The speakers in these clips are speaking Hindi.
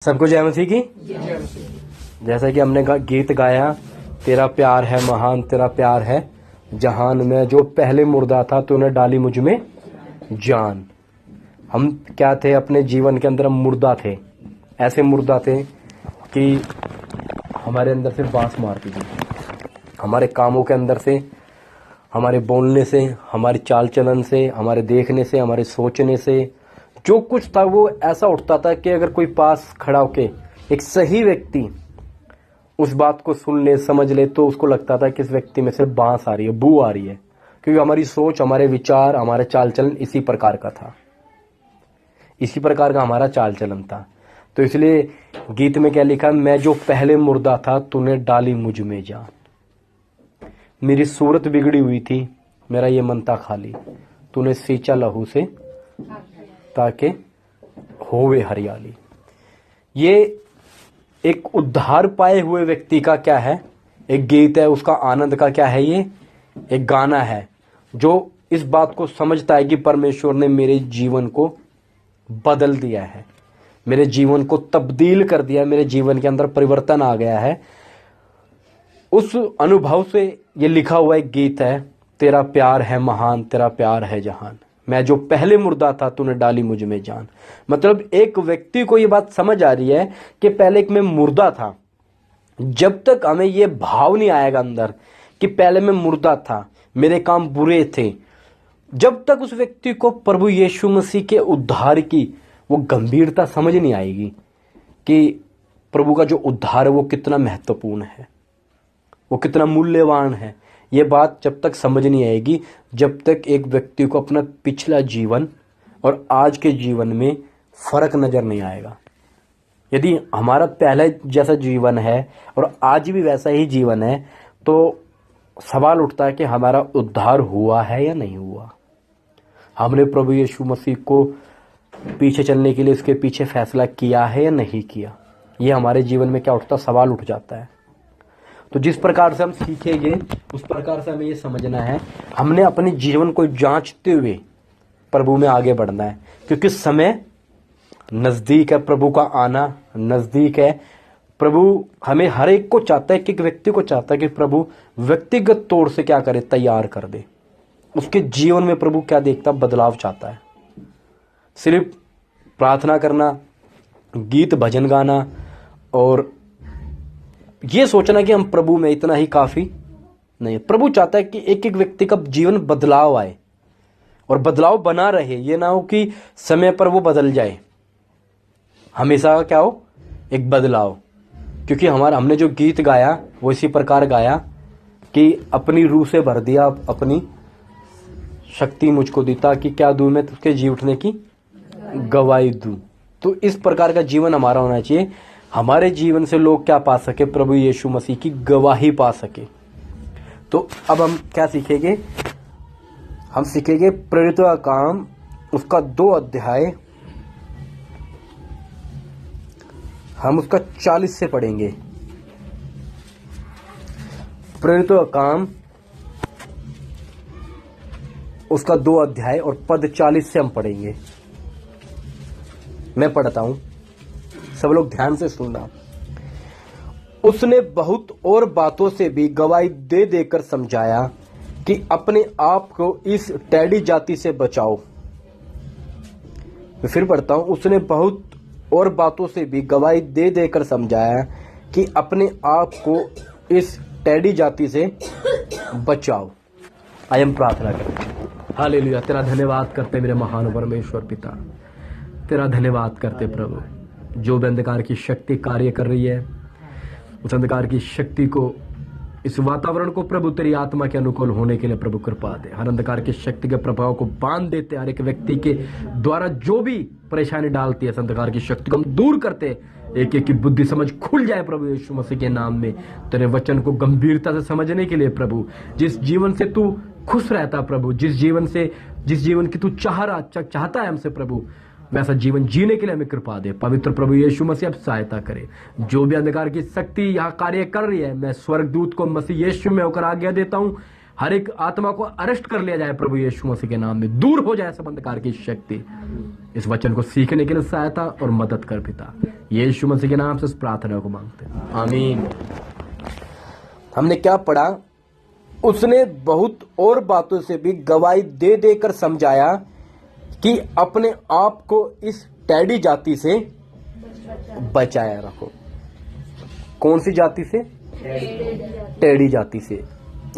सबको जय मसीह की। जैसा कि हमने गीत गाया, तेरा प्यार है महान, तेरा प्यार है जहान में, जो पहले मुर्दा था तूने डाली मुझ में जान। हम क्या थे? अपने जीवन के अंदर हम मुर्दा थे, ऐसे मुर्दा थे कि हमारे अंदर से बांस मारती थी, हमारे कामों के अंदर से, हमारे बोलने से, हमारे चाल चलन से, हमारे देखने से, हमारे सोचने से जो कुछ था वो ऐसा उठता था कि अगर कोई पास खड़ा होके एक सही व्यक्ति उस बात को सुन ले, समझ ले, तो उसको लगता था कि इस व्यक्ति में से बांस आ रही है, बू आ रही है, क्योंकि हमारी सोच, हमारे विचार, हमारे चाल चलन इसी प्रकार का था, इसी प्रकार का हमारा चाल चलन था। तो इसलिए गीत में क्या लिखा? मैं जो पहले मुर्दा था तूने डाली मुझ में जान। मेरी सूरत बिगड़ी हुई थी, मेरा ये मन था खाली, तूने सींचा लहू से ताकि होवे हरियाली। ये एक उद्धार पाए हुए व्यक्ति का क्या है? एक गीत है, उसका आनंद का क्या है? ये एक गाना है जो इस बात को समझता है कि परमेश्वर ने मेरे जीवन को बदल दिया है, मेरे जीवन को तब्दील कर दिया, मेरे जीवन के अंदर परिवर्तन आ गया है। उस अनुभव से ये लिखा हुआ एक गीत है, तेरा प्यार है महान, तेरा प्यार है जहान, मैं जो पहले मुर्दा था तूने डाली मुझ में जान। मतलब एक व्यक्ति को ये बात समझ आ रही है कि पहले एक मैं मुर्दा था। जब तक हमें ये भाव नहीं आएगा अंदर कि पहले मैं मुर्दा था, मेरे काम बुरे थे, जब तक उस व्यक्ति को प्रभु यीशु मसीह के उद्धार की वो गंभीरता समझ नहीं आएगी कि प्रभु का जो उद्धार है वो कितना महत्वपूर्ण है, वो कितना मूल्यवान है। ये बात जब तक समझ नहीं आएगी, जब तक एक व्यक्ति को अपना पिछला जीवन और आज के जीवन में फर्क नजर नहीं आएगा। यदि हमारा पहले जैसा जीवन है और आज भी वैसा ही जीवन है, तो सवाल उठता है कि हमारा उद्धार हुआ है या नहीं हुआ। हमने प्रभु यीशु मसीह को पीछे चलने के लिए उसके पीछे फैसला किया है या नहीं किया। ये हमारे जीवन में क्या उठता? सवाल उठ जाता है। तो जिस प्रकार से हम सीखेंगे उस प्रकार से हमें ये समझना है, हमने अपने जीवन को जांचते हुए प्रभु में आगे बढ़ना है, क्योंकि समय नजदीक है, प्रभु का आना नजदीक है। प्रभु हमें हर एक को चाहता है कि एक व्यक्ति को चाहता है कि प्रभु व्यक्तिगत तौर से क्या करे? तैयार कर दे। उसके जीवन में प्रभु क्या देखता? बदलाव चाहता है। सिर्फ प्रार्थना करना, गीत भजन गाना और ये सोचना कि हम प्रभु में इतना ही काफी नहीं। प्रभु चाहता है कि एक एक व्यक्ति का जीवन बदलाव आए और बदलाव बना रहे। ये ना हो कि समय पर वो बदल जाए, हमेशा क्या हो? एक बदलाव। क्योंकि हमने जो गीत गाया वो इसी प्रकार गाया कि अपनी रूह से भर दिया, अपनी शक्ति मुझको दी, ताकि क्या दूं मैं तुझके जी उठने की गवाही दूं। तो इस प्रकार का जीवन हमारा होना चाहिए। हमारे जीवन से लोग क्या पा सके? प्रभु यीशु मसीह की गवाही पा सके। तो अब हम क्या सीखेंगे? हम सीखेंगे प्रेरितों का काम, उसका 2 अध्याय, हम उसका 40 से पढ़ेंगे। प्रेरितों का काम उसका 2 अध्याय और पद 40 से हम पढ़ेंगे। मैं पढ़ता हूं, सब लोग ध्यान से सुनना। उसने बहुत और बातों से भी गवाही दे देकर समझाया कि अपने आप को इस टेढ़ी जाति से बचाओ। मैं फिर पढ़ता हूं, उसने बहुत और बातों से भी गवाही दे देकर समझाया कि अपने आप को इस टेढ़ी जाति से बचाओ। आइए हम प्रार्थना करें। हालेलुया। तेरा धन्यवाद करते मेरे महान परमेश्वर पिता, तेरा धन्यवाद करते प्रभु, जो भी अंधकार की शक्ति कार्य कर रही है, उस अंधकार की शक्ति को, इस वातावरण को प्रभु तेरी आत्मा के अनुकूल होने के लिए प्रभु कृपा दे। हर अंधकार की शक्ति के प्रभाव को बांध देते, हर एक व्यक्ति के द्वारा जो भी परेशानी डालती है, अंधकार की शक्ति को हम दूर करते, एक एक की बुद्धि समझ खुल जाए प्रभु यीशु मसीह के नाम में। तेरे वचन को गंभीरता से समझने के लिए प्रभु, जिस जीवन से तू खुश रहता प्रभु, जिस जीवन की तू चाहता है हमसे प्रभु, वैसा जीवन जीने के लिए हमें कृपा दे। पवित्र प्रभु यीशु मसीह अब सहायता करे। जो भी अंधकार की शक्ति यहाँ कार्य कर रही है, मैं स्वर्गदूत को मसीह यीशु में होकर आज्ञा देता हूँ, हर एक आत्मा को अरेस्ट कर लिया जाए प्रभु यीशु मसीह के नाम में, दूर हो जाए सब अंधकार की शक्ति। इस वचन को सीखने के लिए सहायता और मदद कर पिता, यीशु मसीह के नाम से इस प्रार्थना को मांगते हैं, आमीन। हमने क्या पढ़ा? उसने बहुत और बातों से भी गवाही दे देकर समझाया कि अपने आप को इस टैडी जाति से बचाया रखो। कौन सी जाति से? टैडी जाति से।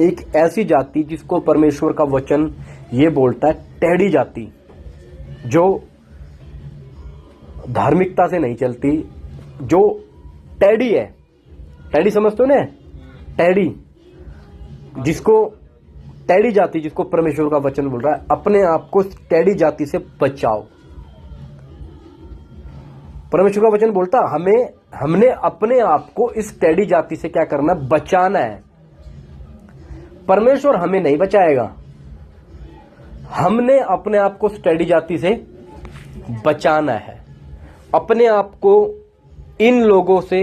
एक ऐसी जाति जिसको परमेश्वर का वचन ये बोलता है, टैडी जाति, जो धार्मिकता से नहीं चलती, जो टैडी है। टैडी समझते हो ना? टैडी, जिसको टैडी जाति, जिसको परमेश्वर का वचन बोल रहा है अपने आप को टैडी जाति से बचाओ। परमेश्वर का वचन बोलता हमने अपने आप को इस टैडी जाति से क्या करना? बचाना है। परमेश्वर हमें नहीं बचाएगा, हमने अपने आप को टैडी जाति से बचाना है। अपने आप को इन लोगों से,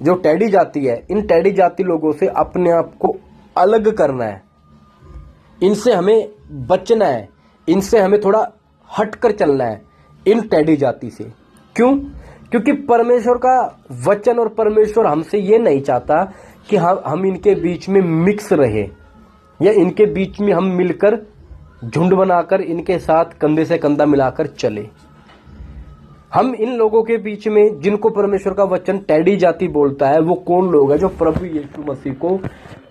जो टैडी जाति है, इन टैडी जाति लोगों से अपने आप को अलग करना है। इनसे हमें बचना है, इनसे हमें थोड़ा हटकर चलना है, इन टैडी जाति से। क्यों? क्योंकि परमेश्वर का वचन और परमेश्वर हमसे ये नहीं चाहता कि हम इनके बीच में मिक्स रहे, या इनके बीच में हम मिलकर झुंड बनाकर इनके साथ कंधे से कंधा मिलाकर चले। हम इन लोगों के बीच में, जिनको परमेश्वर का वचन टैडी जाति बोलता है, वो कौन लोग हैं? जो प्रभु यीशु मसीह को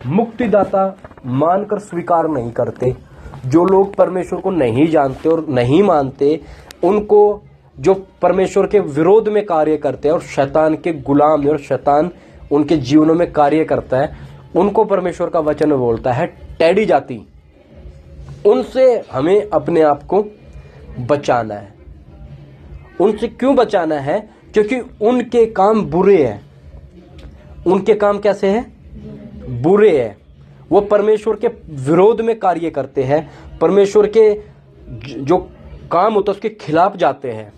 मुक्तिदाता मानकर स्वीकार नहीं करते, जो लोग परमेश्वर को नहीं जानते और नहीं मानते, उनको, जो परमेश्वर के विरोध में कार्य करते हैं और शैतान के गुलाम है और शैतान उनके जीवनों में कार्य करता है, उनको परमेश्वर का वचन बोलता है टैडी जाति। उनसे हमें अपने आप को बचाना है। उनसे क्यों बचाना है? क्योंकि उनके काम बुरे हैं। उनके काम कैसे हैं? बुरे हैं। वो परमेश्वर के विरोध में कार्य करते हैं, परमेश्वर के जो काम होता है उसके खिलाफ जाते हैं।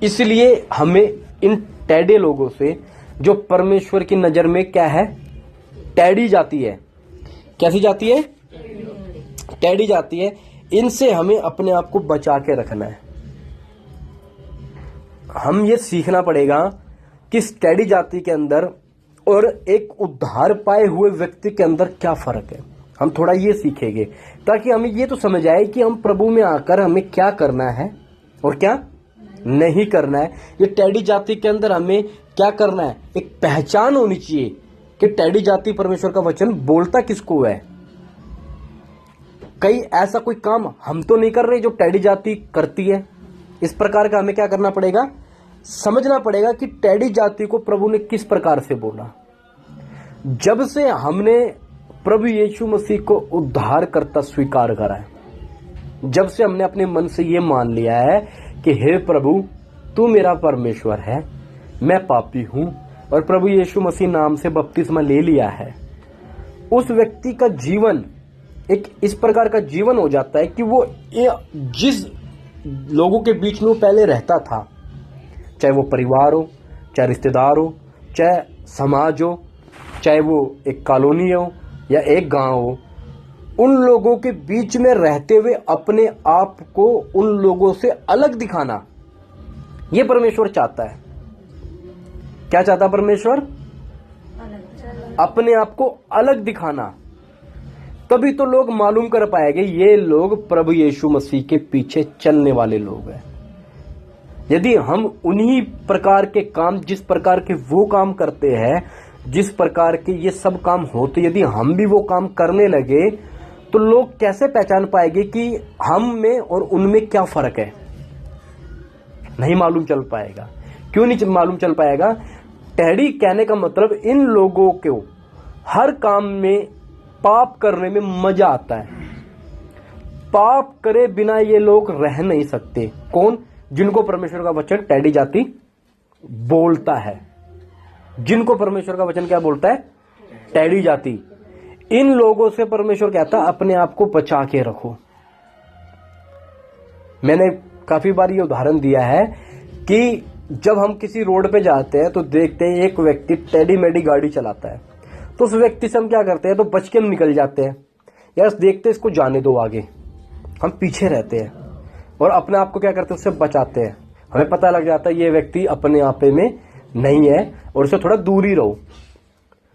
इसलिए हमें इन टैडे लोगों से, जो परमेश्वर की नजर में क्या है? टैडी जाती है। कैसी जाती है? टैडी जाती है। इनसे हमें अपने आप को बचा के रखना है। हम ये सीखना पड़ेगा कि इस टैडी जाति के अंदर और एक उद्धार पाए हुए व्यक्ति के अंदर क्या फर्क है। हम थोड़ा ये सीखेंगे ताकि हमें ये तो समझ आए कि हम प्रभु में आकर हमें क्या करना है और क्या नहीं करना है। ये टैडी जाति के अंदर हमें क्या करना है? एक पहचान होनी चाहिए कि टैडी जाति परमेश्वर का वचन बोलता किसको है। कई ऐसा कोई काम हम तो नहीं कर रहे जो टैडी जाति करती है। इस प्रकार का हमें क्या करना पड़ेगा? समझना पड़ेगा कि टैडी जाति को प्रभु ने किस प्रकार से बोला। जब से हमने प्रभु यीशु मसीह को उद्धार करता स्वीकार करा है, जब से हमने अपने मन से ये मान लिया है कि हे प्रभु तू मेरा परमेश्वर है, मैं पापी हूं, और प्रभु यीशु मसीह नाम से बपतिस्मा ले लिया है, उस व्यक्ति का जीवन एक इस प्रकार का जीवन हो जाता है कि वो जिस लोगों के बीच में वो पहले रहता था, चाहे वो परिवार हो, चाहे रिश्तेदार हो, चाहे समाज हो, चाहे वो एक कॉलोनी हो या एक गांव हो, उन लोगों के बीच में रहते हुए अपने आप को उन लोगों से अलग दिखाना, ये परमेश्वर चाहता है। क्या चाहता परमेश्वर? अपने आप को अलग दिखाना। तभी तो लोग मालूम कर पाएंगे ये लोग प्रभु यीशु मसीह के पीछे चलने वाले लोग हैं। यदि हम उन्हीं प्रकार के काम, जिस प्रकार के वो काम करते हैं, जिस प्रकार के ये सब काम होते, यदि हम भी वो काम करने लगे, तो लोग कैसे पहचान पाएंगे कि हम में और उनमें क्या फर्क है? नहीं मालूम चल पाएगा। क्यों नहीं मालूम चल पाएगा? टैडी कहने का मतलब इन लोगों को हर काम में पाप करने में मजा आता है। पाप करे बिना ये लोग रह नहीं सकते। कौन? जिनको परमेश्वर का वचन टैडी जाति बोलता है। जिनको परमेश्वर का वचन क्या बोलता है? टैडी जाति। इन लोगों से परमेश्वर कहता है अपने आप को बचा के रखो। मैंने काफी बार ये उदाहरण दिया है कि जब हम किसी रोड पे जाते हैं तो देखते हैं एक व्यक्ति टेढ़ी मेढ़ी गाड़ी चलाता है, तो उस व्यक्ति से हम क्या करते हैं? तो बच के हम निकल जाते हैं, यार देखते इसको जाने दो आगे, हम पीछे रहते हैं और अपने आप को क्या करते हैं, उससे बचाते हैं। हमें पता लग जाता है ये व्यक्ति अपने आप में नहीं है और उससे थोड़ा दूर ही रहो।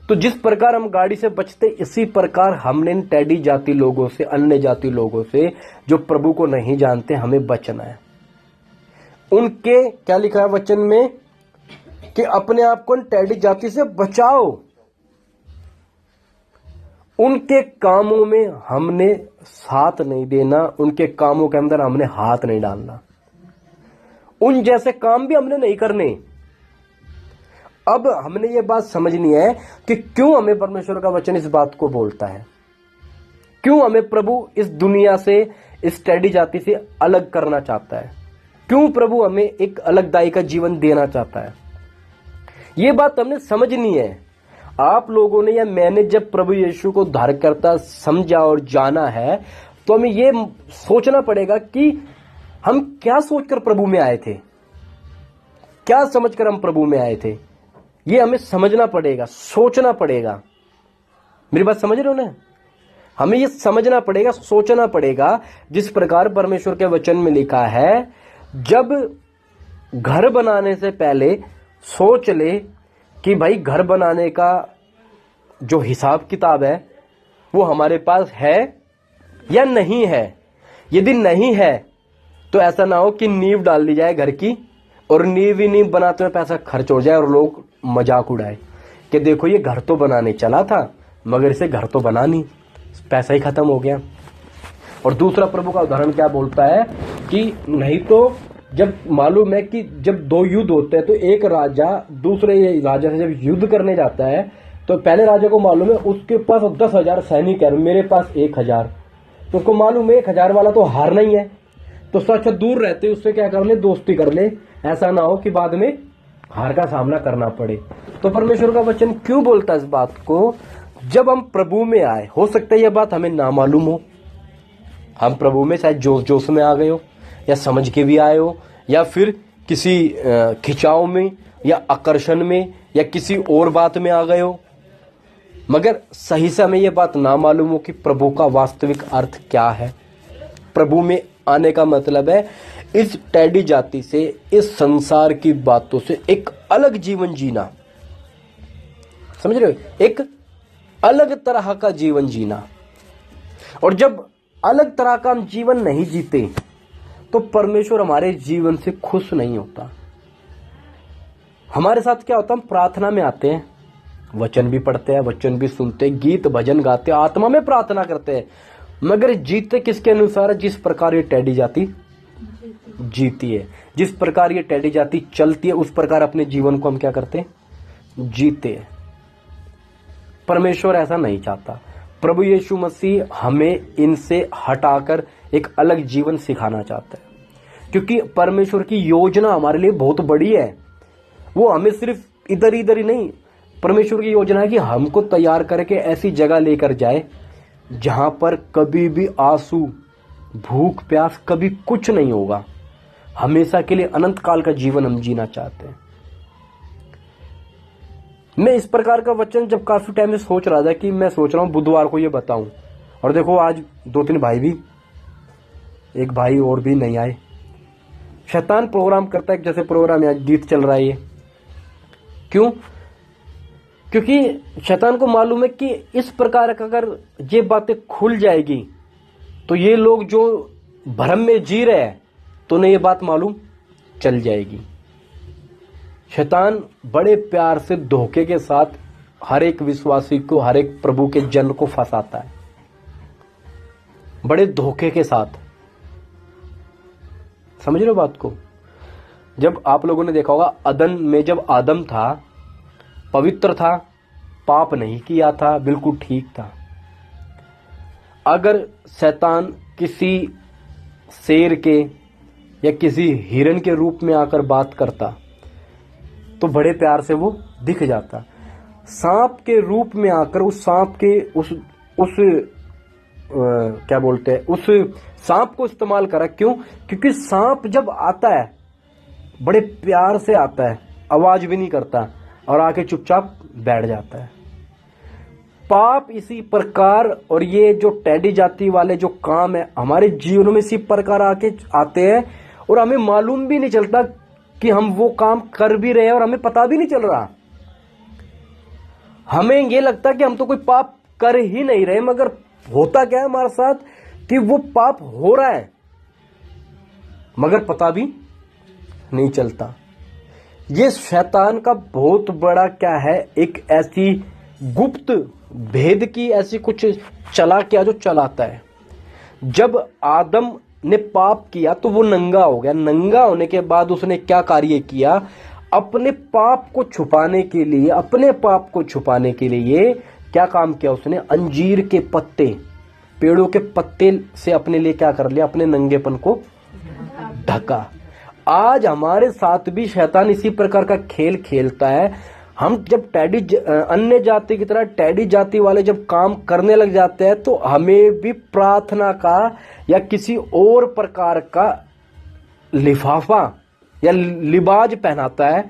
तो जिस प्रकार हम गाड़ी से बचते, इसी प्रकार हमने इन टैडी जाति लोगों से, अन्य जाति लोगों से जो प्रभु को नहीं जानते, हमें बचना है। उनके क्या लिखा है वचन में कि अपने आप को इन टैडी जाति से बचाओ। उनके कामों में हमने साथ नहीं देना, उनके कामों के अंदर हमने हाथ नहीं डालना, उन जैसे काम भी हमने नहीं करने। अब हमने ये बात समझनी है कि क्यों हमें परमेश्वर का वचन इस बात को बोलता है, क्यों हमें प्रभु इस दुनिया से, इस टैडी जाति से अलग करना चाहता है, क्यों प्रभु हमें एक अलगदाई का जीवन देना चाहता है। ये बात हमने समझनी है। आप लोगों ने या मैंने जब प्रभु यीशु को धारणकर्ता समझा और जाना है, तो हमें ये सोचना पड़ेगा कि हम क्या सोचकर प्रभु में आए थे, क्या समझकर हम प्रभु में आए थे। ये हमें समझना पड़ेगा, सोचना पड़ेगा। मेरी बात समझ रहे हो ना? हमें ये समझना पड़ेगा, सोचना पड़ेगा। जिस प्रकार परमेश्वर के वचन में लिखा है, जब घर बनाने से पहले सोच ले कि भाई घर बनाने का जो हिसाब किताब है वो हमारे पास है या नहीं है। यदि नहीं है तो ऐसा ना हो कि नींव डाल दी जाए घर की और नींव ही नींव बनाते में पैसा खर्च हो जाए और लोग मजाक उड़ाए कि देखो ये घर तो बनाने चला था मगर इसे घर तो बना नहीं, पैसा ही खत्म हो गया। और दूसरा प्रभु का उदाहरण क्या बोलता है कि नहीं तो जब मालूम है कि जब दो युद्ध होते हैं तो एक राजा दूसरे राजा से जब युद्ध करने जाता है तो पहले राजा को मालूम है उसके पास 10,000 सैनिक है, मेरे पास 1,000, तो उसको मालूम है 1,000 वाला तो हार नहीं है, तो सच दूर रहते उससे क्या कर ले, दोस्ती कर ले, ऐसा ना हो कि बाद में हार का सामना करना पड़े। तो परमेश्वर का वचन क्यों बोलता है इस बात को? जब हम प्रभु में आए, हो सकता है यह बात हमें ना मालूम हो, हम प्रभु में शायद जोश जोश में आ गए हो या समझ के भी आए हो या फिर किसी खिंचाव में या आकर्षण में या किसी और बात में आ गए हो, मगर सही से हमें यह बात ना मालूम हो कि प्रभु का वास्तविक अर्थ क्या है। प्रभु में आने का मतलब है इस टैडी जाति से, इस संसार की बातों से एक अलग जीवन जीना। समझ रहे हो? एक अलग तरह का जीवन जीना। और जब अलग तरह का हम जीवन नहीं जीते तो परमेश्वर हमारे जीवन से खुश नहीं होता। हमारे साथ क्या होता, हम प्रार्थना में आते हैं, वचन भी पढ़ते हैं, वचन भी सुनते हैं, गीत भजन गाते हैं, आत्मा में प्रार्थना करते हैं, मगर जीते किसके अनुसार है? जिस प्रकार ये टैडी जाति जीती है, जिस प्रकार ये टैडी जाति चलती है, उस प्रकार अपने जीवन को हम क्या करते हैं? जीते हैं। परमेश्वर ऐसा नहीं चाहता। प्रभु यीशु मसीह हमें इनसे हटाकर एक अलग जीवन सिखाना चाहता है, क्योंकि परमेश्वर की योजना हमारे लिए बहुत बड़ी है। वो हमें सिर्फ इधर इधर ही नहीं, परमेश्वर की योजना है कि हमको तैयार करके ऐसी जगह लेकर जाए जहां पर कभी भी आंसू, भूख, प्यास कभी कुछ नहीं होगा। हमेशा के लिए अनंत काल का जीवन हम जीना चाहते हैं। मैं इस प्रकार का वचन जब काफी टाइम से सोच रहा था कि मैं सोच रहा हूं बुधवार को ये बताऊं, और देखो आज 2-3 भाई भी, एक भाई और भी नहीं आए। शैतान प्रोग्राम करता है, जैसे प्रोग्राम आज गीत चल रहा है ये, क्यों? क्योंकि शैतान को मालूम है कि इस प्रकार का अगर ये बातें खुल जाएगी तो ये लोग जो भ्रम में जी रहे हैं तो उन्हें ये बात मालूम चल जाएगी। शैतान बड़े प्यार से धोखे के साथ हर एक विश्वासी को, हर एक प्रभु के जन को फंसाता है, बड़े धोखे के साथ। समझ रहे हो बात को? जब आप लोगों ने देखा होगा अदन में जब आदम था, पवित्र था, पाप नहीं किया था, बिल्कुल ठीक था। अगर शैतान किसी शेर के या किसी हिरन के रूप में आकर बात करता तो बड़े प्यार से वो दिख जाता। सांप के रूप में आकर उस सांप के क्या बोलते हैं, उस सांप को इस्तेमाल करा। क्यों? क्योंकि सांप जब आता है बड़े प्यार से आता है, आवाज भी नहीं करता और आके चुपचाप बैठ जाता है। पाप इसी प्रकार, और ये जो टैडी जाति वाले जो काम है हमारे जीवन में इसी प्रकार आते हैं, और हमें मालूम भी नहीं चलता कि हम वो काम कर भी रहे हैं, और हमें पता भी नहीं चल रहा। हमें ये लगता है कि हम तो कोई पाप कर ही नहीं रहे, मगर होता क्या है हमारे साथ कि वो पाप हो रहा है मगर पता भी नहीं चलता। ये शैतान का बहुत बड़ा क्या है, एक ऐसी गुप्त भेद की ऐसी कुछ चालाकियां जो चलाता है। जब आदम ने पाप किया तो वो नंगा हो गया। नंगा होने के बाद उसने क्या कार्य किया, अपने पाप को छुपाने के लिए, अपने पाप को छुपाने के लिए क्या काम किया उसने, अंजीर के पत्ते, पेड़ों के पत्ते से अपने लिए क्या कर लिया, अपने नंगेपन को ढका। आज हमारे साथ भी शैतान इसी प्रकार का खेल खेलता है। हम जब अन्य जाति की तरह टैडी जाति वाले जब काम करने लग जाते हैं तो हमें भी प्रार्थना का या किसी और प्रकार का लिफाफा या लिबाज पहनाता है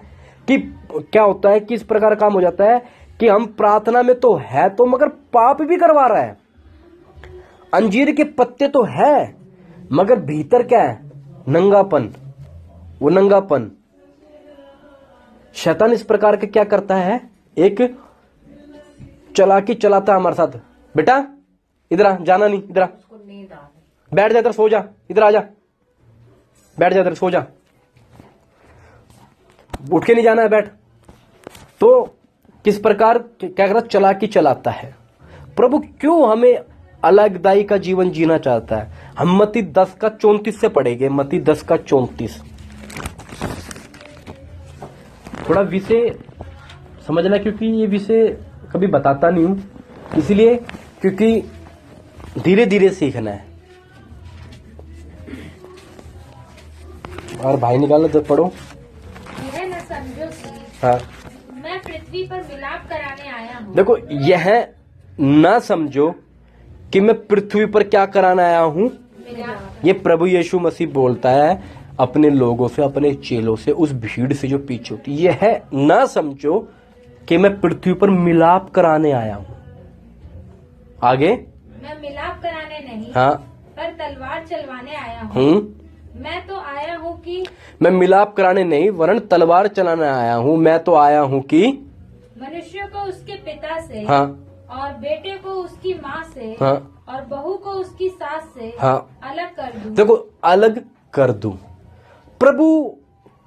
कि क्या होता है कि इस प्रकार काम हो जाता है कि हम प्रार्थना में तो है तो मगर पाप भी करवा रहा है। अंजीर के पत्ते तो है मगर भीतर क्या है, नंगापन। वो नंगापन शैतान इस प्रकार के क्या करता है, एक चालाकी चलाता है हमारे साथ। बेटा इधर आ, जाना नहीं, इधर आ, बैठ जा, इधर सो जा, इधर आ जा, बैठ जा, इधर सो जा, उठ के नहीं जाना है, बैठ। तो किस प्रकार क्या करता, चालाकी चलाता है। प्रभु क्यों हमें अलगदाई का जीवन जीना चाहता है। हम मत्ती 10:34 से पढ़ेंगे। मत्ती 10:34 थोड़ा विषय समझना, क्योंकि ये विषय कभी बताता नहीं हूं, इसलिए क्योंकि धीरे धीरे सीखना है। और भाई निकालो जब पढ़ो। यह न समझो कि हाँ, मैं पृथ्वी पर मिलाप कराने आया हूँ। देखो, यह ना समझो कि मैं पृथ्वी पर क्या कराने आया हूं। ये प्रभु यीशु मसीह बोलता है अपने लोगों से, अपने चेलों से, उस भीड़ से जो पीछे होती है। यह ना समझो कि मैं पृथ्वी पर मिलाप कराने आया हूं। आगे, मैं मिलाप कराने नहीं, हाँ, पर तलवार चलवाने आया हूँ। मैं तो आया हूँ कि मैं मिलाप कराने नहीं वरन तलवार चलाने आया हूं। मैं तो आया हूं कि मनुष्य को उसके पिता से, हाँ, और बेटे को उसकी माँ से, हाँ, और बहू को उसकी सास से, हाँ, अलग कर दूं। देखो, अलग कर दूं। प्रभु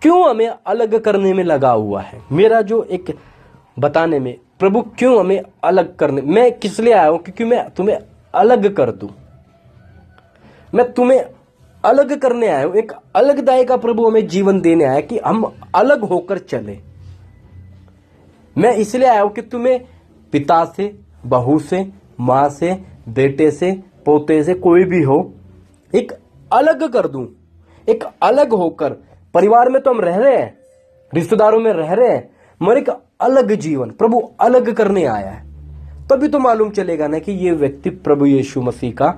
क्यों हमें अलग करने में लगा हुआ है। मेरा जो एक बताने में, प्रभु क्यों हमें अलग करने, मैं किस लिए आया हूं, क्योंकि मैं तुम्हें अलग कर दूं। मैं तुम्हें अलग करने आया हूं। एक अलगदाई का प्रभु हमें जीवन देने आया कि हम अलग होकर चले। मैं इसलिए आया हूं कि तुम्हें पिता से, बहू से, मां से, बेटे से, पोते से, कोई भी हो, एक अलग कर दूं। एक अलग होकर, परिवार में तो हम रह रहे हैं, रिश्तेदारों में रह रहे हैं, मगर एक अलग जीवन प्रभु अलग करने आया है। तभी तो मालूम चलेगा ना कि ये व्यक्ति प्रभु यीशु मसीह का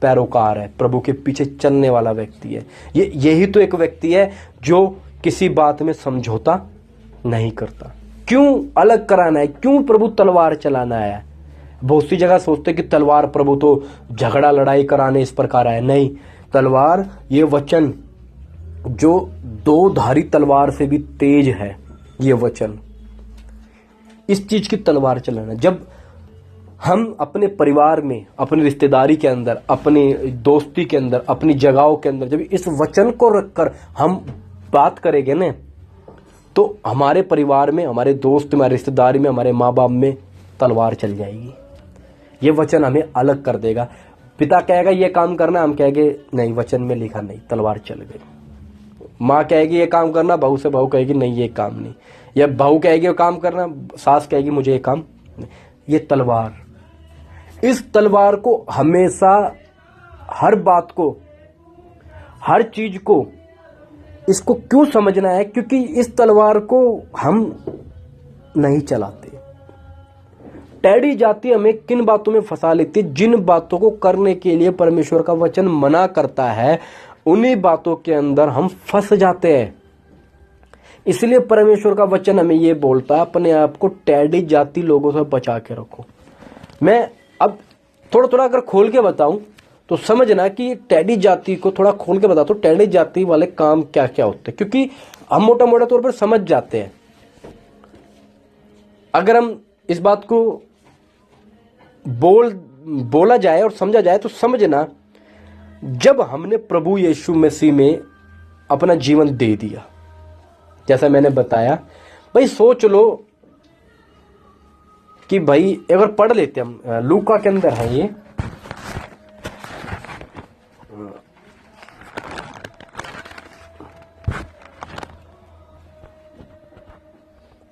पैरोकार है, प्रभु के पीछे चलने वाला व्यक्ति है। यही तो एक व्यक्ति है जो किसी बात में समझौता नहीं करता। क्यों अलग कराना है, क्यों प्रभु तलवार चलाना है। बहुत सी जगह सोचते कि तलवार प्रभु तो झगड़ा लड़ाई कराने इस प्रकार आया। नहीं, तलवार ये वचन जो दो धारी तलवार से भी तेज है, ये वचन, इस चीज की तलवार चलाना। जब हम अपने परिवार में, अपनी रिश्तेदारी के अंदर, अपनी दोस्ती के अंदर, अपनी जगहों के अंदर जब इस वचन को रखकर हम बात करेंगे ना, तो हमारे परिवार में, हमारे दोस्त में, हमारी रिश्तेदारी में, हमारे माँ बाप में तलवार चल जाएगी। ये वचन हमें अलग कर देगा। पिता कहेगा ये काम करना, हम कहेंगे नहीं, वचन में लिखा नहीं, तलवार चल गई। माँ कहेगी ये काम करना, बहू से बहू कहेगी नहीं ये काम नहीं, या बहू कहेगी ये काम करना, सास कहेगी मुझे ये काम नहीं। ये तलवार, इस तलवार को हमेशा, हर बात को, हर चीज को, इसको क्यों समझना है, क्योंकि इस तलवार को हम नहीं चलाते। टैडी जाति हमें किन बातों में फंसा लेती है, जिन बातों को करने के लिए परमेश्वर का वचन मना करता है, उन्हीं बातों के अंदर हम फंस जाते हैं। इसलिए परमेश्वर का वचन हमें यह बोलता है, अपने आप को टैडी जाति लोगों से बचा के रखो। मैं अब थोड़ा थोड़ा अगर खोल के बताऊं तो समझना कि टेडी जाति को थोड़ा खोल के बताता हूं, टेडी जाति वाले काम क्या क्या होते हैं, क्योंकि हम मोटा मोटा तौर पर समझ जाते हैं। अगर हम इस बात को बोला जाए और समझा जाए तो समझना, जब हमने प्रभु यीशु मसीह में अपना जीवन दे दिया, जैसा मैंने बताया, भाई सोच लो कि भाई एक बार पढ़ लेते हम, लूका के अंदर है ये,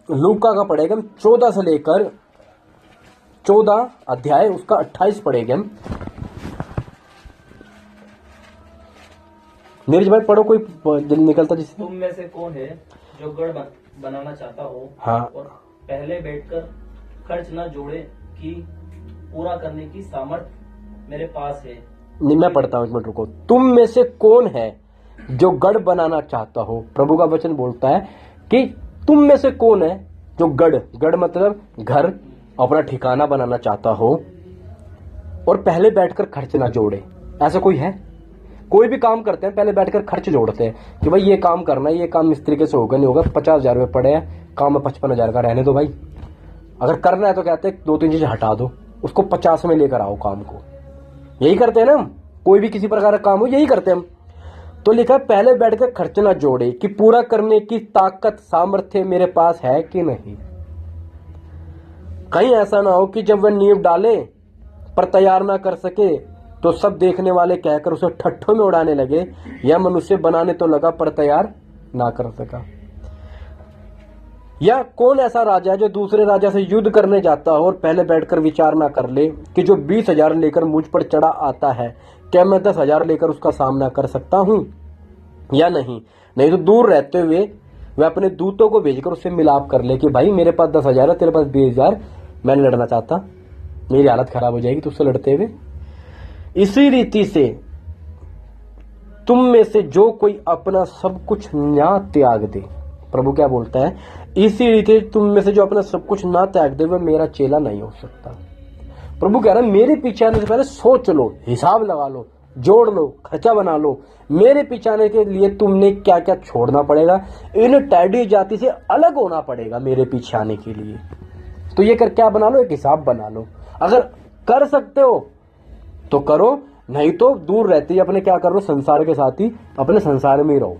लूका का पढ़ेगा हम 14 से लेकर 14 अध्याय उसका 28 पढ़ेंगे हम। नीरज भाई पढ़ो, कोई दिल निकलता जिससे। तुम में से कौन है जो गढ़ बनाना चाहता हो, हाँ, और पहले बैठकर खर्च न जोड़े कि पूरा करने की सामर्थ मेरे पास है। नहीं, मैं पढ़ता हूं, एक मिनट रुको। तुम में से कौन है जो गढ़ बनाना चाहता हो, प्रभु का वचन बोलता है कि तुम में से कौन है जो गढ़ मतलब घर, अपना ठिकाना बनाना चाहता हो और पहले बैठकर खर्च ना जोड़े। ऐसा कोई है? कोई भी काम करते हैं पहले बैठकर खर्च जोड़ते हैं कि भाई ये काम करना है, ये काम इस तरीके से होगा, नहीं होगा, 50,000 रुपये पड़े हैं, काम में 55,000 का रहने दो भाई। अगर करना है तो कहते हैं 2-3 चीजें हटा दो, उसको 50 में लेकर आओ काम को। यही करते हैं ना हम, कोई भी किसी प्रकार का काम हो यही करते हैं हम। तो लिखा है पहले बैठकर खर्च ना जोड़े कि पूरा करने की ताकत सामर्थ्य मेरे पास है कि नहीं। कहीं ऐसा ना हो कि जब वह नींव डाले पर तैयार ना कर सके तो सब देखने वाले कहकर उसे ठट्ठों में उड़ाने लगे, यह मनुष्य बनाने तो लगा पर तैयार ना कर सका। या कौन ऐसा राजा है जो दूसरे राजा से युद्ध करने जाता हो और पहले बैठकर विचार ना कर ले कि जो 20,000 लेकर मुझ पर चढ़ा आता है, क्या मैं 10,000 लेकर उसका सामना कर सकता हूं या नहीं। नहीं तो दूर रहते हुए वह अपने दूतों को भेजकर उससे मिलाप कर ले कि भाई मेरे पास 10,000 है, तेरे पास 20,000, मैं नहीं लड़ना चाहता, मेरी हालत खराब हो जाएगी तुझसे लड़ते हुए। इसी रीति से तुम में से जो कोई अपना सब कुछ ना त्याग दे, प्रभु क्या बोलता है, इसी रीति तुम में से जो अपना सब कुछ ना त्याग दे वह मेरा चेला नहीं हो सकता। प्रभु कह रहा है मेरे पीछे आने से पहले सोच लो, हिसाब लगा लो, जोड़ लो, खर्चा बना लो, मेरे पीछे आने के लिए तुमने क्या क्या छोड़ना पड़ेगा, इन टैडी जाति से अलग होना पड़ेगा मेरे पीछे आने के लिए। तो ये कर क्या बना लो, एक हिसाब बना लो। अगर कर सकते हो तो करो, नहीं तो दूर रहते ही अपने क्या करो, संसार के साथ ही अपने संसार में ही रहो,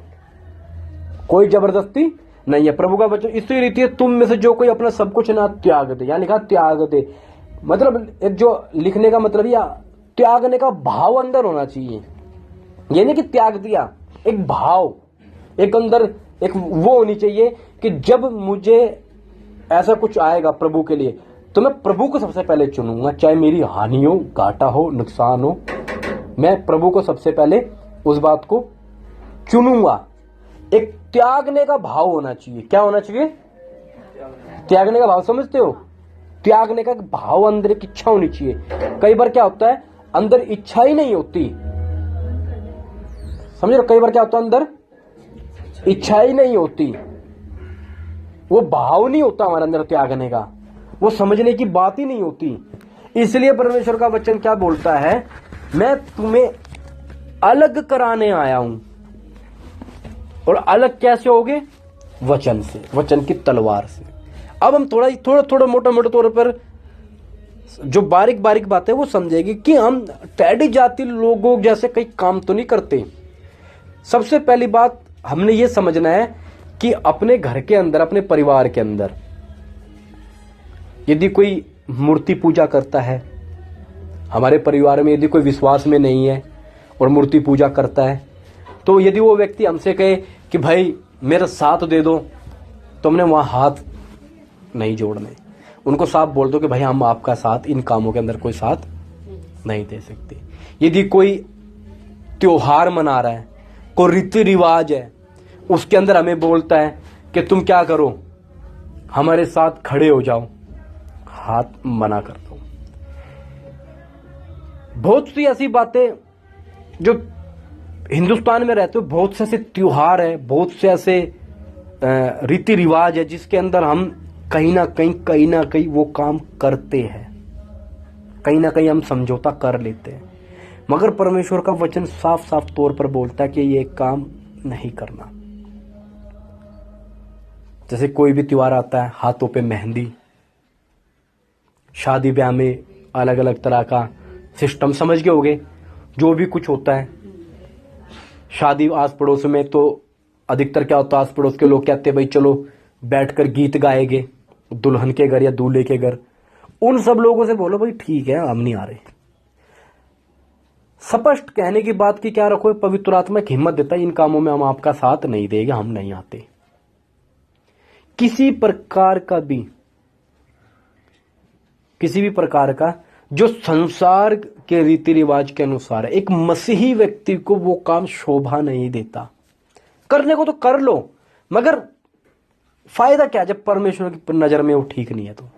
कोई जबरदस्ती नहीं है। प्रभु का वचन इसी रीति है तुम में से जो कोई अपना सब कुछ ना त्याग दे, यानी कहा त्याग दे, मतलब एक जो लिखने का मतलब या त्यागने का भाव अंदर होना चाहिए। ये नहीं कि त्याग दिया, एक भाव, एक अंदर एक वो होनी चाहिए कि जब मुझे ऐसा कुछ आएगा प्रभु के लिए तो मैं प्रभु को सबसे पहले चुनूंगा, चाहे मेरी हानि हो, घाटा हो, नुकसान हो, मैं प्रभु को सबसे पहले उस बात को चुनूंगा। एक त्यागने का भाव होना चाहिए। क्या होना चाहिए? त्यागने का भाव, समझते हो? त्यागने का भाव, अंदर एक इच्छा होनी चाहिए। कई बार क्या होता है अंदर इच्छा ही नहीं होती, समझ लो, कई बार क्या होता है अंदर इच्छा ही नहीं होती, वो भाव नहीं होता हमारे अंदर त्यागने का, वो समझने की बात ही नहीं होती। इसलिए परमेश्वर का वचन क्या बोलता है, मैं तुम्हें अलग कराने आया हूं। और अलग कैसे होगे? वचन से, वचन की तलवार से। अब हम थोड़ा मोटा मोटा तौर पर जो बारीक बारीक बातें वो समझेगी कि हम टैडी जाति लोगों जैसे कई काम तो नहीं करते। सबसे पहली बात हमने ये समझना है कि अपने घर के अंदर, अपने परिवार के अंदर यदि कोई मूर्ति पूजा करता है, हमारे परिवार में यदि कोई विश्वास में नहीं है और मूर्ति पूजा करता है, तो यदि वो व्यक्ति हमसे कहे कि भाई मेरा साथ दे दो, तो हमने वहां हाथ नहीं जोड़ने, उनको साफ बोल दो कि भाई हम आपका साथ इन कामों के अंदर कोई साथ नहीं दे सकते। यदि कोई त्योहार मना रहा है, कोई रीति रिवाज है, उसके अंदर हमें बोलता है कि तुम क्या करो, हमारे साथ खड़े हो जाओ, हाथ मना कर दो। बहुत सी ऐसी बातें जो हिंदुस्तान में रहते हो, बहुत से ऐसे त्योहार है, बहुत से ऐसे रीति रिवाज है जिसके अंदर हम कहीं ना कहीं वो काम करते हैं। कहीं ना कहीं हम समझौता कर लेते हैं, मगर परमेश्वर का वचन साफ साफ तौर पर बोलता है कि ये काम नहीं करना। जैसे कोई भी त्योहार आता है, हाथों पे मेहंदी, शादी ब्याह में अलग अलग तरह का सिस्टम, समझ गए होगे जो भी कुछ होता है। शादी आस पड़ोस में तो अधिकतर क्या होता है, आस पड़ोस के लोग कहते हैं भाई चलो बैठकर गीत गाएंगे दुल्हन के घर या दूल्हे के घर। उन सब लोगों से बोलो भाई ठीक है हम नहीं आ रहे। स्पष्ट कहने की बात की क्या रखो, पवित्र आत्मा की हिम्मत देता है इन कामों में हम आपका साथ नहीं देंगे, हम नहीं आते। किसी भी प्रकार का जो संसार के रीति रिवाज के अनुसार है, एक मसीही व्यक्ति को वो काम शोभा नहीं देता। करने को तो कर लो, मगर फायदा क्या जब परमेश्वर की नजर में वो ठीक नहीं है तो।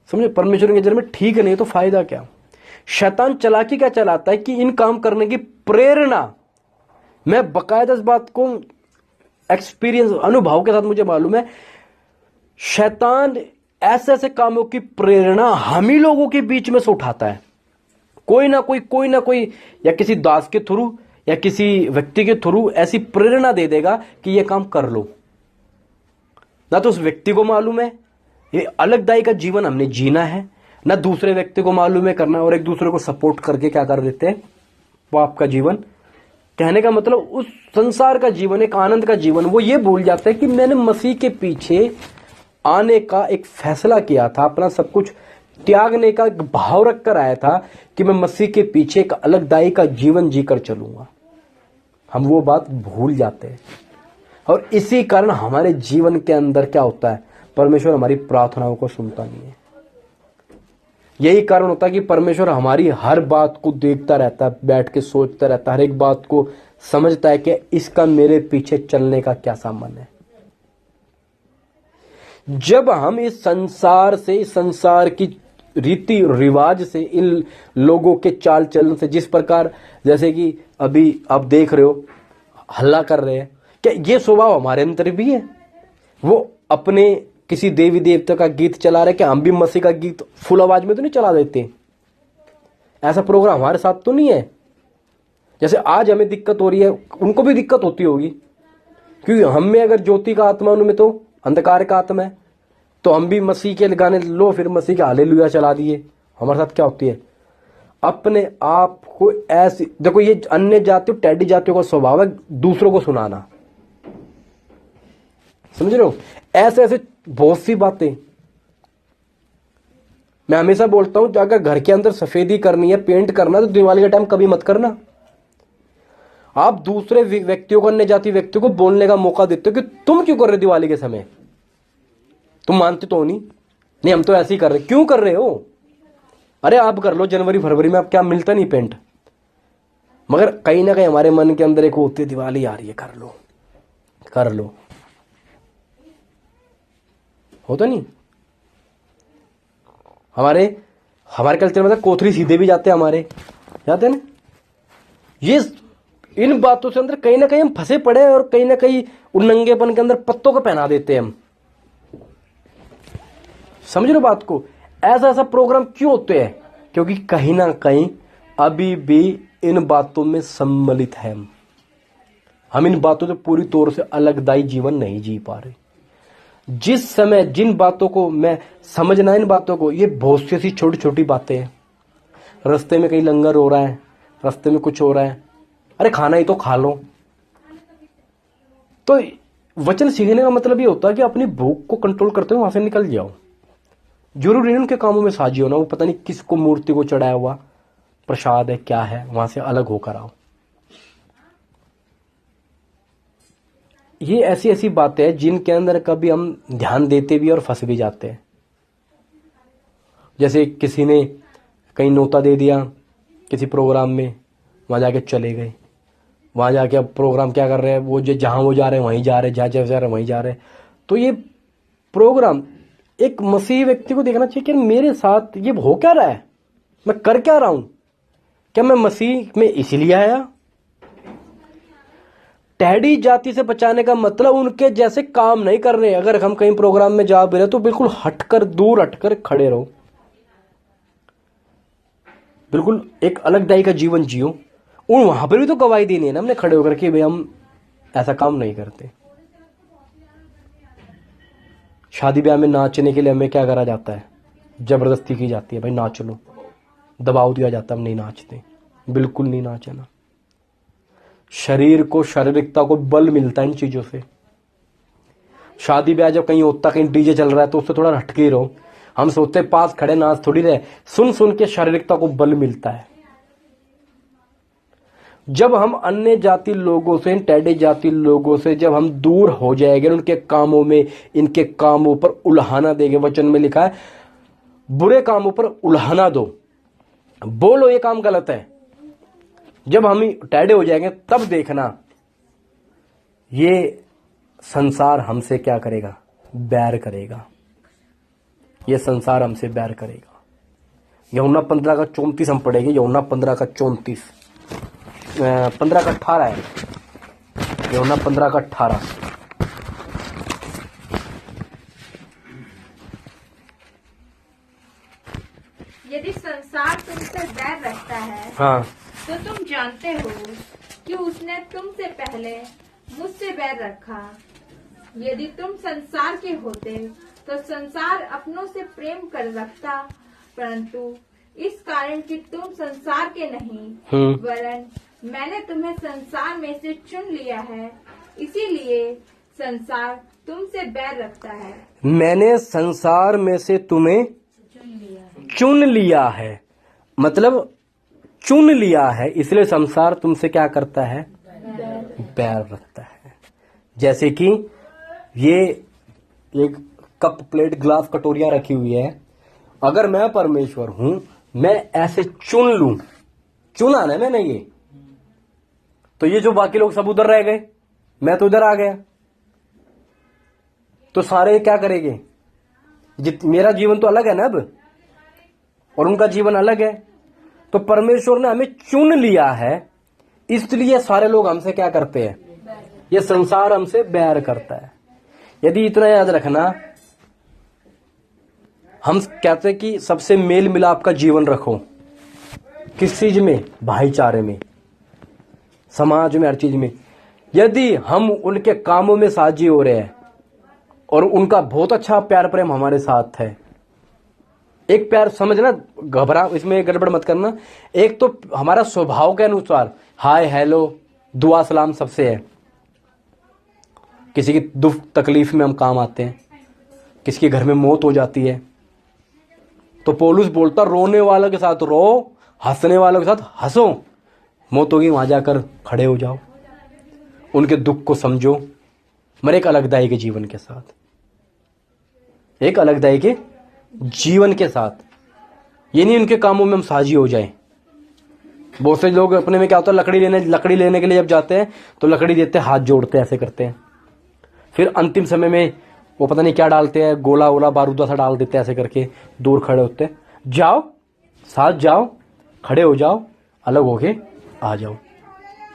समझे, परमेश्वर की नजर में ठीक नहीं है तो फायदा क्या। शैतान चालाकी क्या चलाता है कि इन काम करने की प्रेरणा, मैं बकायदा इस बात को एक्सपीरियंस अनुभव के साथ मुझे मालूम है, शैतान ऐसे ऐसे कामों की प्रेरणा हम ही लोगों के बीच में से उठाता है। कोई ना कोई या किसी दास के थ्रू या किसी व्यक्ति के थ्रू ऐसी प्रेरणा दे देगा कि ये काम कर लो। ना तो उस व्यक्ति को मालूम है ये अलगदाई का जीवन हमने जीना है, ना दूसरे व्यक्ति को मालूम है करना, और एक दूसरे को सपोर्ट करके क्या कर देते हैं पाप का जीवन। कहने का मतलब उस संसार का जीवन, एक आनंद का जीवन, वो ये भूल जाता है कि मैंने मसीह के पीछे आने का एक फैसला किया था, अपना सब कुछ त्यागने का एक भाव रख कर आया था कि मैं मसीह के पीछे एक अलगदाई का जीवन जीकर चलूंगा। हम वो बात भूल जाते हैं और इसी कारण हमारे जीवन के अंदर क्या होता है, परमेश्वर हमारी प्रार्थनाओं को सुनता नहीं है। यही कारण होता है कि परमेश्वर हमारी हर बात को देखता रहता है, बैठ के सोचता रहता है, हर एक बात को समझता है कि इसका मेरे पीछे चलने का क्या संबंध है। जब हम इस संसार से, इस संसार की रीति रिवाज से, इन लोगों के चाल चलन से, जिस प्रकार जैसे कि अभी आप देख रहे हो हल्ला कर रहे हैं, क्या ये स्वभाव हमारे अंदर भी है? वो अपने किसी देवी देवता का गीत चला रहे, क्या हम भी मसीह का गीत फुल आवाज में तो नहीं चला देते? ऐसा प्रोग्राम हमारे साथ तो नहीं है। जैसे आज हमें दिक्कत हो रही है, उनको भी दिक्कत होती होगी, क्योंकि हम में अगर ज्योति का आत्मा, उनमें तो अंधकार का आत्मा है। तो हम भी मसीह के गाने लो, फिर मसीह का हालेलुया चला दिए। हमारे साथ क्या होती है, अपने आप को ऐसी, देखो ये अन्य जातियों, टैडी जातियों का स्वभाव है दूसरों को सुनाना, समझ रहे हो? ऐसे ऐसे बहुत सी बातें मैं हमेशा बोलता हूं, अगर घर के अंदर सफेदी करनी है, पेंट करना, तो दिवाली के टाइम कभी मत करना। आप दूसरे व्यक्तियों को, अन्य जाति व्यक्तियों को बोलने का मौका देते हो कि तुम क्यों कर रहे हो दिवाली के समय, तुम मानते तो नहीं हम तो ऐसे ही कर रहे। क्यों कर रहे हो? अरे आप कर लो जनवरी फरवरी में, आप क्या मिलता नहीं पेंट, मगर कहीं ना कहीं हमारे मन के अंदर एक होती है दिवाली आ रही है, कर लो, होता नहीं। हमारे कल्चर में तो कोथरी सीधे भी जाते हैं, हमारे जाते हैं ना। ये इन बातों से अंदर कहीं ना कहीं हम फंसे पड़े हैं, और कहीं ना कहीं उन नंगेपन के अंदर पत्तों को पहना देते हैं हम। समझ लो बात को। ऐसा प्रोग्राम क्यों होते हैं? क्योंकि कहीं ना कहीं अभी भी इन बातों में सम्मिलित है हम इन बातों से पूरी तौर से अलगदाई जीवन नहीं जी पा रहे। जिस समय जिन बातों को मैं समझना, इन बातों को, ये बहुत सी ऐसी छोटी छोटी बातें हैं। रास्ते में कहीं लंगर हो रहा है, रास्ते में कुछ हो रहा है, अरे खाना ही तो खा लो। तो वचन सीखने का मतलब ये होता है कि अपनी भूख को कंट्रोल करते हुए वहां से निकल जाओ। जरूरी नहीं उनके कामों में साझी होना, वो पता नहीं किसको मूर्ति को चढ़ाया हुआ प्रसाद है, क्या है, वहां से अलग होकर आओ। ये ऐसी ऐसी बातें हैं जिनके अंदर कभी हम ध्यान देते भी और फंस भी जाते हैं। जैसे किसी ने कहीं नोता दे दिया किसी प्रोग्राम में, वहां जाके चले गए, वहां जाके अब प्रोग्राम क्या कर रहे हैं, वो जहां वो जा रहे हैं वहीं जा रहे, जहां जा रहे हैं वहीं जा रहे। तो ये प्रोग्राम एक मसीही व्यक्ति को देखना चाहिए कि मेरे साथ ये हो क्या रहा है, मैं कर क्या रहा हूं, क्या मैं मसीह में इसीलिए आया? टैडी जाति से बचाने का मतलब उनके जैसे काम नहीं कर रहे। अगर हम कहीं प्रोग्राम में जा भी रहे तो बिल्कुल हटकर, दूर हटकर खड़े रहो, बिल्कुल एक अलग दाई का जीवन जियो। और वहां पर भी तो गवाही देनी है ना हमने खड़े होकर के, भाई हम ऐसा काम नहीं करते। शादी ब्याह में नाचने के लिए हमें क्या करा जाता है? जबरदस्ती की जाती है, भाई नाच लो, दबाव दिया जाता है, हम नहीं नाचते, बिल्कुल नहीं नाचना। शरीर को, शारीरिकता को बल मिलता है इन चीजों से। शादी ब्याह जब कहीं होता, कहीं डीजे चल रहा है तो उससे थोड़ा हटके ही रहो। हम सोचते पास खड़े नाच थोड़ी रहे, सुन सुन के शारीरिकता को बल मिलता है। जब हम अन्य जाति लोगों से, टैडे जाति लोगों से जब हम दूर हो जाएंगे, उनके कामों में, इनके कामों पर उल्हाना देंगे। वचन में लिखा है बुरे कामों पर उल्हाना दो, बोलो ये काम गलत है। जब हम टैडे हो जाएंगे तब देखना ये संसार हमसे क्या करेगा? बैर करेगा। ये संसार हमसे बैर करेगा। यूहन्ना 15 का 34 हम पढ़ेंगे। यूहन्ना 15 का 34, 15 का 18 है। यूहन्ना 15 का 18। यदि संसार तुमसे बैर रखता है, हाँ, तो तुम जानते हो कि उसने तुमसे पहले मुझसे बैर रखा। यदि तुम संसार के होते तो संसार अपनों से प्रेम कर रखता, परंतु इस कारण कि तुम संसार के नहीं, वरन मैंने तुम्हें संसार में से चुन लिया है, इसीलिए संसार तुमसे बैर रखता है। मैंने संसार में से तुम्हें चुन लिया है, मतलब चुन लिया है, इसलिए संसार तुमसे क्या करता है? बैर रखता है। जैसे कि ये एक कप, प्लेट, ग्लास, कटोरियां रखी हुई है। अगर मैं परमेश्वर हूं, मैं ऐसे चुन लूं, चुना ना मैंने ये, तो ये जो बाकी लोग सब उधर रह गए, मैं तो उधर आ गया, तो सारे क्या करेंगे? मेरा जीवन तो अलग है ना अब, और उनका जीवन अलग है। तो परमेश्वर ने हमें चुन लिया है, इसलिए सारे लोग हमसे क्या करते हैं? ये संसार हमसे बैर करता है। यदि इतना याद रखना, हम कहते हैं कि सबसे मेल मिलाप का जीवन रखो। किस चीज में? भाईचारे में, समाज में, हर चीज में। यदि हम उनके कामों में साझी हो रहे हैं और उनका बहुत अच्छा प्यार प्रेम हमारे साथ है, एक प्यार समझना, घबरा, इसमें गड़बड़ मत करना। एक तो हमारा स्वभाव के अनुसार हाय हेलो दुआ सलाम सबसे है। किसी की दुख तकलीफ में हम काम आते हैं, किसी के घर में मौत हो जाती है तो पौलुस बोलता रोने वालों के साथ रो, हंसने वालों के साथ हंसो। मौत होगी वहां जाकर खड़े हो जाओ, उनके दुख को समझो, मगर एक अलगदाई के जीवन के साथ, एक अलगदाई के जीवन के साथ। ये नहीं उनके कामों में हम साझी हो जाएं। बहुत से लोग अपने में क्या होता है, लकड़ी लेने के लिए जब जाते हैं तो लकड़ी देते हैं, हाथ जोड़ते हैं, ऐसे करते हैं। फिर अंतिम समय में वो पता नहीं क्या डालते हैं, गोला वोला बारूदा सा डाल देते हैं, ऐसे करके दूर खड़े होते हैं। जाओ, साथ जाओ, खड़े हो जाओ, अलग होके आ जाओ।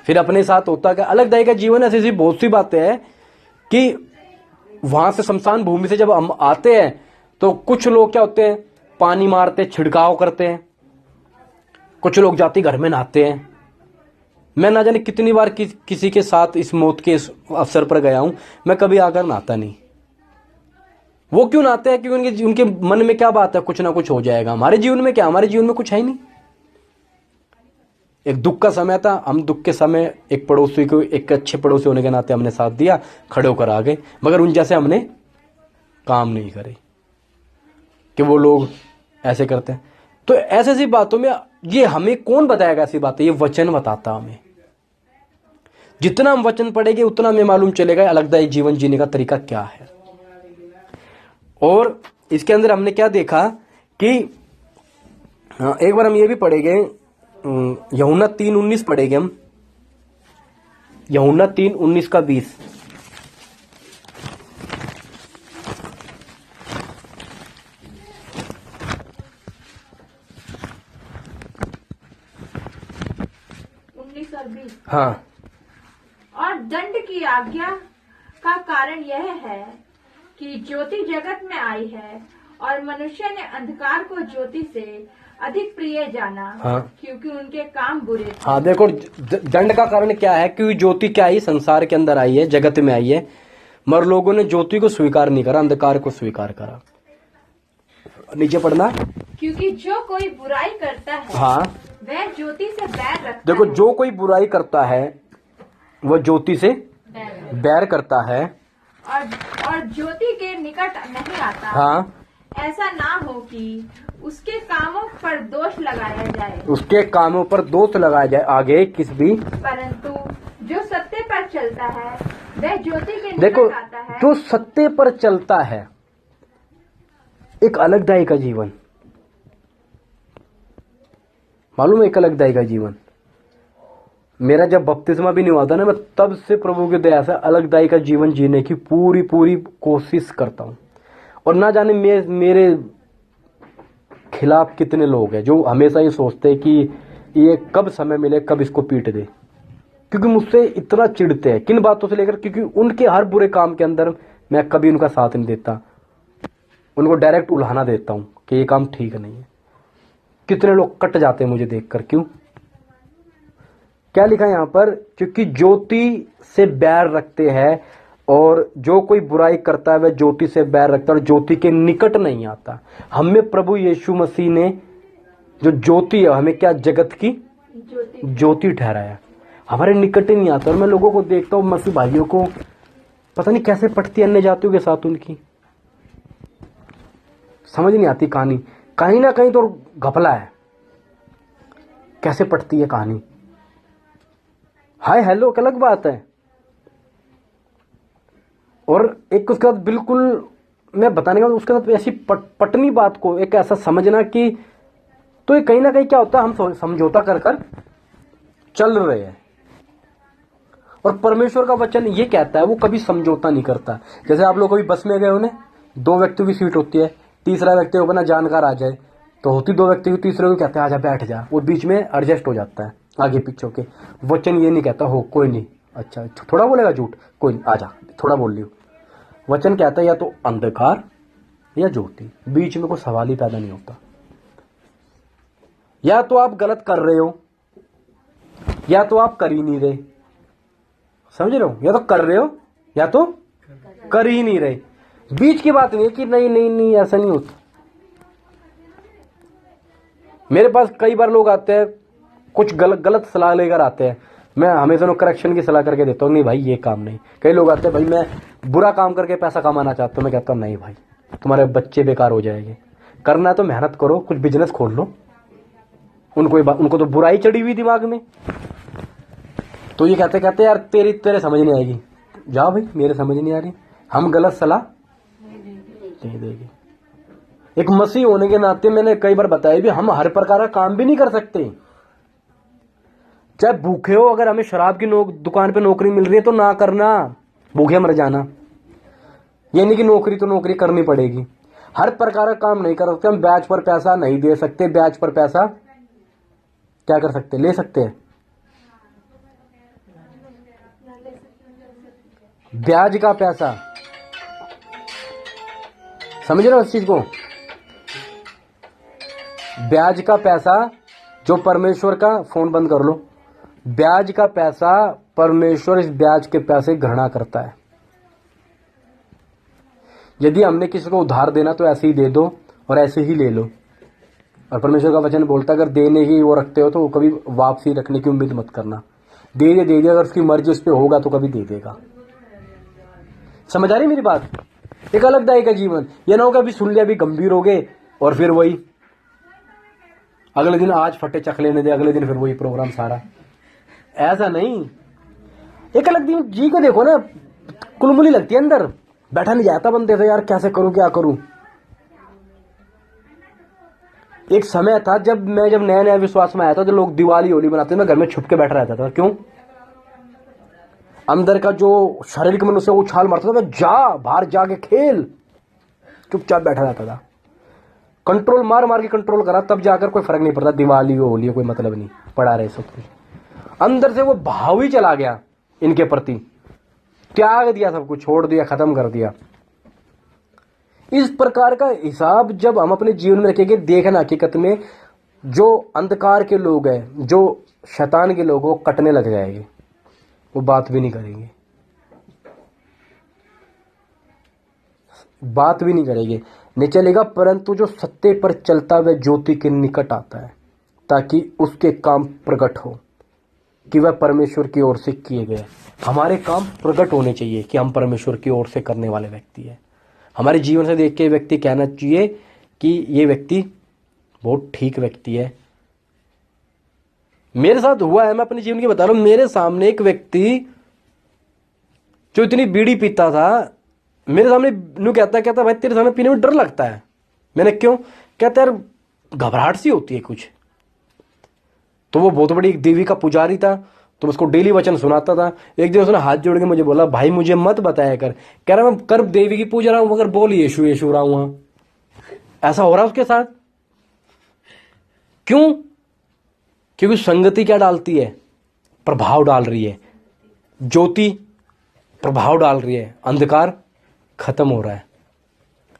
फिर अपने साथ होता क्या? अलगदाई का जीवन। ऐसी बहुत सी बातें हैं कि वहां से शमशान भूमि से जब हम आते हैं तो कुछ लोग क्या होते हैं, पानी मारते, छिड़काव करते हैं। कुछ लोग जाते घर में नहाते हैं। मैं ना जाने कितनी बार किसी के साथ इस मौत के अवसर पर गया हूं, मैं कभी आकर नहाता नहीं। वो क्यों नहाते हैं? क्योंकि उनके मन में क्या बात है, कुछ ना कुछ हो जाएगा। हमारे जीवन में क्या? हमारे जीवन में कुछ है ही नहीं। एक दुख का समय था, हम दुख के समय एक पड़ोसी को, एक अच्छे पड़ोसी होने के नाते हमने साथ दिया, खड़े होकर आ गए, मगर उन जैसे हमने काम नहीं करे कि वो लोग ऐसे करते हैं। तो ऐसी सी बातों में ये हमें कौन बताएगा? ऐसी बातें ये वचन बताता हमें। जितना हम वचन पढ़ेंगे उतना हमें मालूम चलेगा अलगदाई जीवन जीने का तरीका क्या है। और इसके अंदर हमने क्या देखा कि एक बार हम ये भी पढ़ेंगे, यूहन्ना 3:19 पढ़ेंगे हम। यूहन्ना 3:19 का 20। और 20 हाँ। और दंड की आज्ञा का कारण यह है कि ज्योति जगत में आई है और मनुष्य ने अंधकार को ज्योति से अधिक प्रिय जाना। हाँ। क्योंकि उनके काम बुरे थे। हाँ देखो, दंड का कारण क्या है? क्योंकि ज्योति क्या आई, संसार के अंदर आई है, जगत में आई है, मगर लोगों ने ज्योति को स्वीकार नहीं करा, अंधकार को स्वीकार करा। नीचे पढ़ना। क्योंकि जो कोई बुराई करता है, हाँ, वह ज्योति से बैर रखता देखो, है। जो कोई बुराई करता है वह ज्योति से बैर करता है और ज्योति के निकट नहीं आता। हाँ, ऐसा ना हो कि उसके कामों पर दोष लगाया जाए। उसके कामों पर दोष लगाया जाए आगे किस भी। परंतु जो सत्य पर चलता है वह ज्योति के देखो, निकट आता है। जो सत्य पर चलता है, एक अलगदाई का जीवन, मालूम है, एक अलगदाई का जीवन। मेरा जब बपतिस्मा भी नहीं हुआ था ना, मैं तब से प्रभु की दया से अलगदाई का जीवन जीने की पूरी कोशिश करता हूं। और ना जाने मेरे खिलाफ कितने लोग हैं जो हमेशा ये सोचते हैं कि ये कब समय मिले, कब इसको पीट दे, क्योंकि मुझसे इतना चिढ़ते हैं। किन बातों से लेकर? क्योंकि उनके हर बुरे काम के अंदर मैं कभी उनका साथ नहीं देता, उनको डायरेक्ट उल्हाना देता हूं कि ये काम ठीक नहीं है। कितने लोग कट जाते हैं मुझे देखकर। क्यों? क्या लिखा है यहाँ पर? क्योंकि ज्योति से बैर रखते हैं और जो कोई बुराई करता है वह ज्योति से बैर रखता है और ज्योति के निकट नहीं आता। हमें प्रभु यीशु मसीह ने जो ज्योति है, हमें क्या जगत की ज्योति ठहराया, हमारे निकट ही नहीं आता। और मैं लोगों को देखता हूँ, मसीह भाइयों को पता नहीं कैसे पटती है अन्य जातियों के साथ उनकी, समझ नहीं आती कहानी। कहीं ना कहीं तो घपला है, कैसे पटती है कहानी। हाय हेलो एक अलग बात है, और एक उसके बाद बिल्कुल मैं बताने का उसके साथ ऐसी पटनी बात को एक ऐसा समझना कि, तो ये कहीं ना कहीं क्या होता है, हम समझौता कर कर चल रहे हैं। और परमेश्वर का वचन ये कहता है, वो कभी समझौता नहीं करता। जैसे आप लोग कभी बस में गए हो ना, 2 व्यक्तियों की सीट होती है, तीसरा व्यक्ति होगा ना जानकार आ जाए तो होती 2 व्यक्ति की, तीसरे को कहते हैं आजा बैठ जा, वो बीच में एडजस्ट हो जाता है आगे पीछे के। वचन ये नहीं कहता हो कोई नहीं, अच्छा थोड़ा बोलेगा झूठ, कोई नहीं आजा थोड़ा बोल लियो। वचन कहता है या तो अंधकार या ज्योति, बीच में कोई सवाल ही पैदा नहीं होता। या तो आप गलत कर रहे हो या तो आप कर ही नहीं रहे, समझ रहे हो? या तो कर रहे हो या तो कर ही नहीं रहे। बीच की बात नहीं है कि नहीं नहीं नहीं ऐसा नहीं होता। मेरे पास कई बार लोग आते हैं, कुछ गलत सलाह लेकर आते हैं, मैं हमेशा उन्हें करेक्शन की सलाह करके देता हूँ, नहीं भाई ये काम नहीं। कई लोग आते हैं, भाई मैं बुरा काम करके पैसा कमाना चाहता हूँ, मैं कहता हूँ नहीं भाई तुम्हारे बच्चे बेकार हो जाएंगे, करना है तो मेहनत करो, कुछ बिजनेस खोल लो। उनको तो बुराई चढ़ी हुई दिमाग में, तो ये कहते यार तेरे समझ नहीं आएगी, जाओ भाई मेरे समझ नहीं आ रही, हम गलत सलाह नहीं देंगे। एक मसीह होने के नाते मैंने कई बार बताया भी, हम हर प्रकार का काम भी नहीं कर सकते। चाहे भूखे हो, अगर हमें शराब की दुकान पे नौकरी मिल रही है तो ना करना, भूखे मर जाना। ये नहीं कि नौकरी तो नौकरी करनी पड़ेगी। हर प्रकार का काम नहीं कर सकते हम। ब्याज पर पैसा नहीं दे सकते, ब्याज पर पैसा क्या कर सकते, ले सकते हैं। ब्याज का पैसा, समझ रहे हो इस चीज को? ब्याज का पैसा जो परमेश्वर का, फोन बंद कर लो, ब्याज का पैसा परमेश्वर इस ब्याज के पैसे घृणा करता है। यदि हमने किसी को उधार देना तो ऐसे ही दे दो और ऐसे ही ले लो। और परमेश्वर का वचन बोलता है अगर देने की वो रखते हो तो कभी वापसी रखने की उम्मीद मत करना। दे दे अगर उसकी मर्जी उस पर होगा तो कभी दे देगा। समझ आ रही मेरी बात? एक अलगदाई का जीवन, यह ना होगा अभी सुन लिया, अभी गंभीर हो गए और फिर वही अगले दिन आज फटे चख लेने दे, अगले दिन फिर वही प्रोग्राम सारा। ऐसा नहीं, एक अलग दिन जी को देखो ना, कुलमुली लगती है अंदर, बैठा नहीं जाता बंदे से, यार कैसे करूं क्या करूं। एक समय था जब नया नया विश्वास में आया था, जो लोग दिवाली होली मनाते, मैं घर में छुप के बैठा रहता था। क्यों? अंदर का जो शारीरिक मनुष्य उछाल मारता था, मैं जा बाहर जाके खेल, चुपचाप बैठा रहता था। कंट्रोल मार के कंट्रोल करा, तब जाकर कोई फर्क नहीं पड़ता, दिवाली हो होली कोई मतलब नहीं, पड़ा रहे सब कुछ। अंदर से वो भाव ही चला गया इनके प्रति, त्याग दिया, सब कुछ छोड़ दिया, खत्म कर दिया। इस प्रकार का हिसाब जब हम अपने जीवन में रखेंगे, देखना हकीकत में जो अंधकार के लोग हैं, जो शैतान के लोग, वो कटने लग जाएंगे, वो बात भी नहीं करेंगे, बात भी नहीं करेंगे, नहीं चलेगा। परंतु जो सत्य पर चलता वह ज्योति के निकट आता है, ताकि उसके काम प्रकट हो कि वह परमेश्वर की ओर से किए गए। हमारे काम प्रकट होने चाहिए कि हम परमेश्वर की ओर से करने वाले व्यक्ति हैं। हमारे जीवन से देख के व्यक्ति कहना चाहिए कि ये व्यक्ति बहुत ठीक व्यक्ति है। मेरे साथ हुआ है, मैं अपने जीवन की बता रहा हूं। मेरे सामने एक व्यक्ति जो इतनी बीड़ी पीता था, मेरे सामने नू कहता भाई तेरे सामने पीने में डर लगता है। मैंने क्यों? कहता यार घबराहट सी होती है कुछ। तो वो बहुत बड़ी एक देवी का पुजारी था, तो उसको डेली वचन सुनाता था। एक दिन उसने हाथ जोड़ के मुझे बोला, भाई मुझे मत बताया कर। कह रहा मैं कर देवी की पूजा रहा हूं, मगर बोल यीशु यीशु रहा हूं। ऐसा हो रहा है उसके साथ। क्यों? क्योंकि संगति क्या डालती है? प्रभाव डाल रही है। ज्योति प्रभाव डाल रही है, अंधकार खत्म हो रहा है।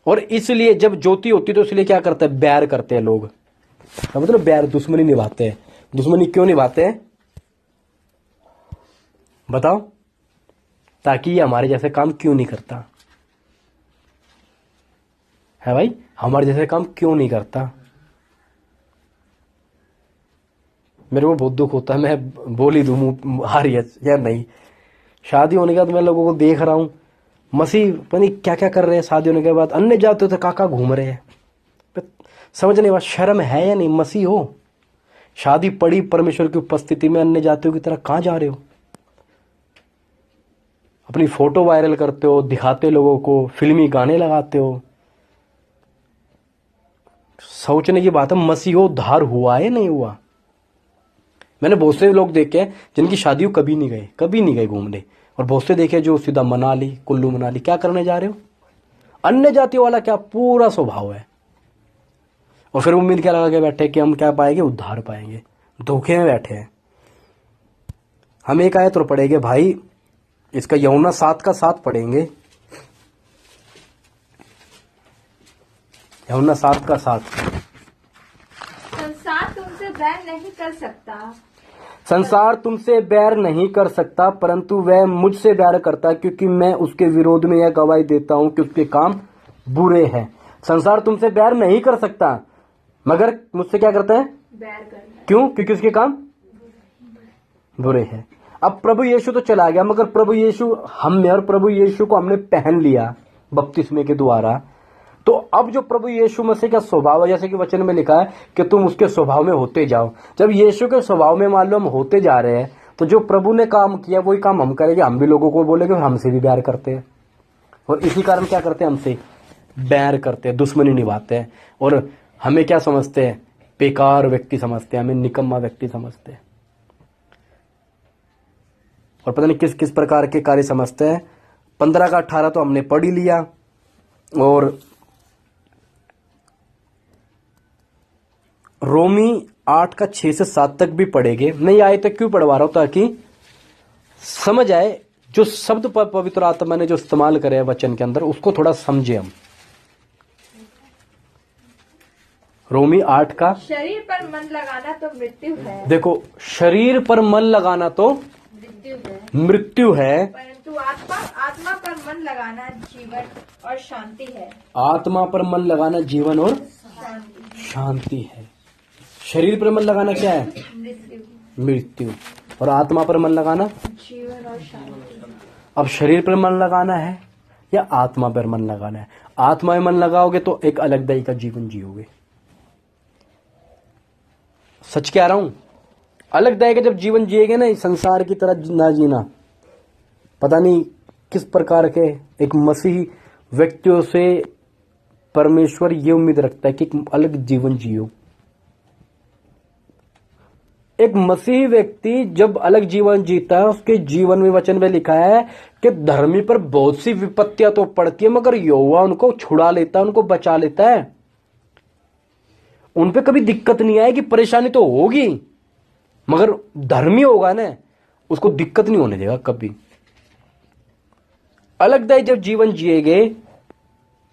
और इसलिए जब ज्योति होती है तो इसलिए क्या करते हैं? बैर करते हैं लोग। मतलब बैर, दुश्मनी निभाते हैं। दुश्मनी क्यों निभाते हैं बताओ? ताकि ये हमारे जैसे काम क्यों नहीं करता है भाई? हमारे जैसे काम क्यों नहीं करता? मेरे को बहुत दुख होता है, मैं बोल ही दूं आ रही है यार। नहीं, शादी होने के बाद मैं लोगों को देख रहा हूं, मसीह पता नहीं क्या क्या कर रहे हैं। शादी होने के बाद अन्य जाते तो काका घूम रहे हैं। समझने बात, शर्म है या नहीं? मसीह हो, शादी पड़ी परमेश्वर की उपस्थिति में, अन्य जातियों की तरह कहां जा रहे हो? अपनी फोटो वायरल करते हो, दिखाते लोगों को, फिल्मी गाने लगाते हो। सोचने की बात है, मसीह हो, उद्धार हुआ है नहीं हुआ? मैंने बहुत से लोग देखे जिनकी शादियों कभी नहीं गए घूमने, और बहुत से देखे जो सीधा मनाली, कुल्लू मनाली। क्या करने जा रहे हो? अन्य जातियों वाला क्या पूरा स्वभाव है। और फिर उम्मीद क्या लगा के बैठे कि हम क्या पाएंगे? उद्धार पाएंगे। धोखे में बैठे हैं। हम एक आयत तो पढ़ेंगे भाई, इसका यूहन्ना 7:7 पढ़ेंगे। यूहन्ना 7:7। संसार तुमसे बैर नहीं कर सकता, संसार तुमसे बैर नहीं कर सकता, परंतु वह मुझसे बैर करता है, क्योंकि मैं उसके विरोध में यह गवाही देता हूं कि उसके काम बुरे हैं। संसार तुमसे बैर नहीं कर सकता, मगर मुझसे क्या करता है? बैर करना। क्यों? क्योंकि उसके काम बुरे हैं। अब प्रभु यीशु तो चला गया, मगर प्रभु यीशु हमने, और प्रभु यीशु को हमने पहन लिया बपतिस्मे के द्वारा। तो अब जो प्रभु यीशु मसीह का स्वभाव है, जैसे कि वचन में लिखा है कि तुम उसके स्वभाव में होते जाओ। जब यीशु के स्वभाव में मान लो हम होते जा रहे हैं, तो जो प्रभु ने काम किया वही काम हम करेंगे। हम भी लोगों को बोलेंगे और हमसे भी बैर करते हैं, और इसी कारण क्या करते हैं? हमसे बैर करते हैं, दुश्मनी निभाते हैं। और हमें क्या समझते हैं? बेकार व्यक्ति समझते हैं, हमें निकम्मा व्यक्ति समझते हैं, और पता नहीं किस किस प्रकार के कार्य समझते हैं। 15 का 18 तो हमने पढ़ ही लिया, और रोमी 8 का 6 से 7 तक भी पढ़ेंगे। नहीं आए तो क्यों पढ़वा रहा हूं? ताकि समझ आए। जो शब्द पवित्र आत्मा ने जो इस्तेमाल करे हैं वचन के अंदर, उसको थोड़ा समझे हम। रोमी 8 का, शरीर पर मन लगाना तो मृत्यु है। देखो, शरीर पर मन लगाना तो मृत्यु है, परंतु आत्मा पर मन लगाना जीवन और शांति है। आत्मा पर मन लगाना जीवन और शांति है। शरीर पर मन लगाना क्या है? मृत्यु। और आत्मा पर मन लगाना जीवन और शांति। अब शरीर पर मन लगाना है या आत्मा पर मन लगाना है? आत्मा में मन लगाओगे तो एक अलगदाई का जीवन जियोगे। सच कह रहा हूं, अलगदाई का जब जीवन जिएगे ना, संसार की तरह ना जीना। पता नहीं किस प्रकार के एक मसीही व्यक्तियों से परमेश्वर ये उम्मीद रखता है कि एक अलग जीवन जियो। एक मसीही व्यक्ति जब अलग जीवन जीता है, उसके जीवन में वचन में लिखा है कि धर्मी पर बहुत सी विपत्तियां तो पड़ती है, मगर यहोवा उनको छुड़ा लेता है, उनको बचा लेता है। उन पे कभी दिक्कत नहीं आएगी, परेशानी तो होगी, मगर धर्मी होगा ना, उसको दिक्कत नहीं होने देगा कभी। अलगदाई जब जीवन जिएगे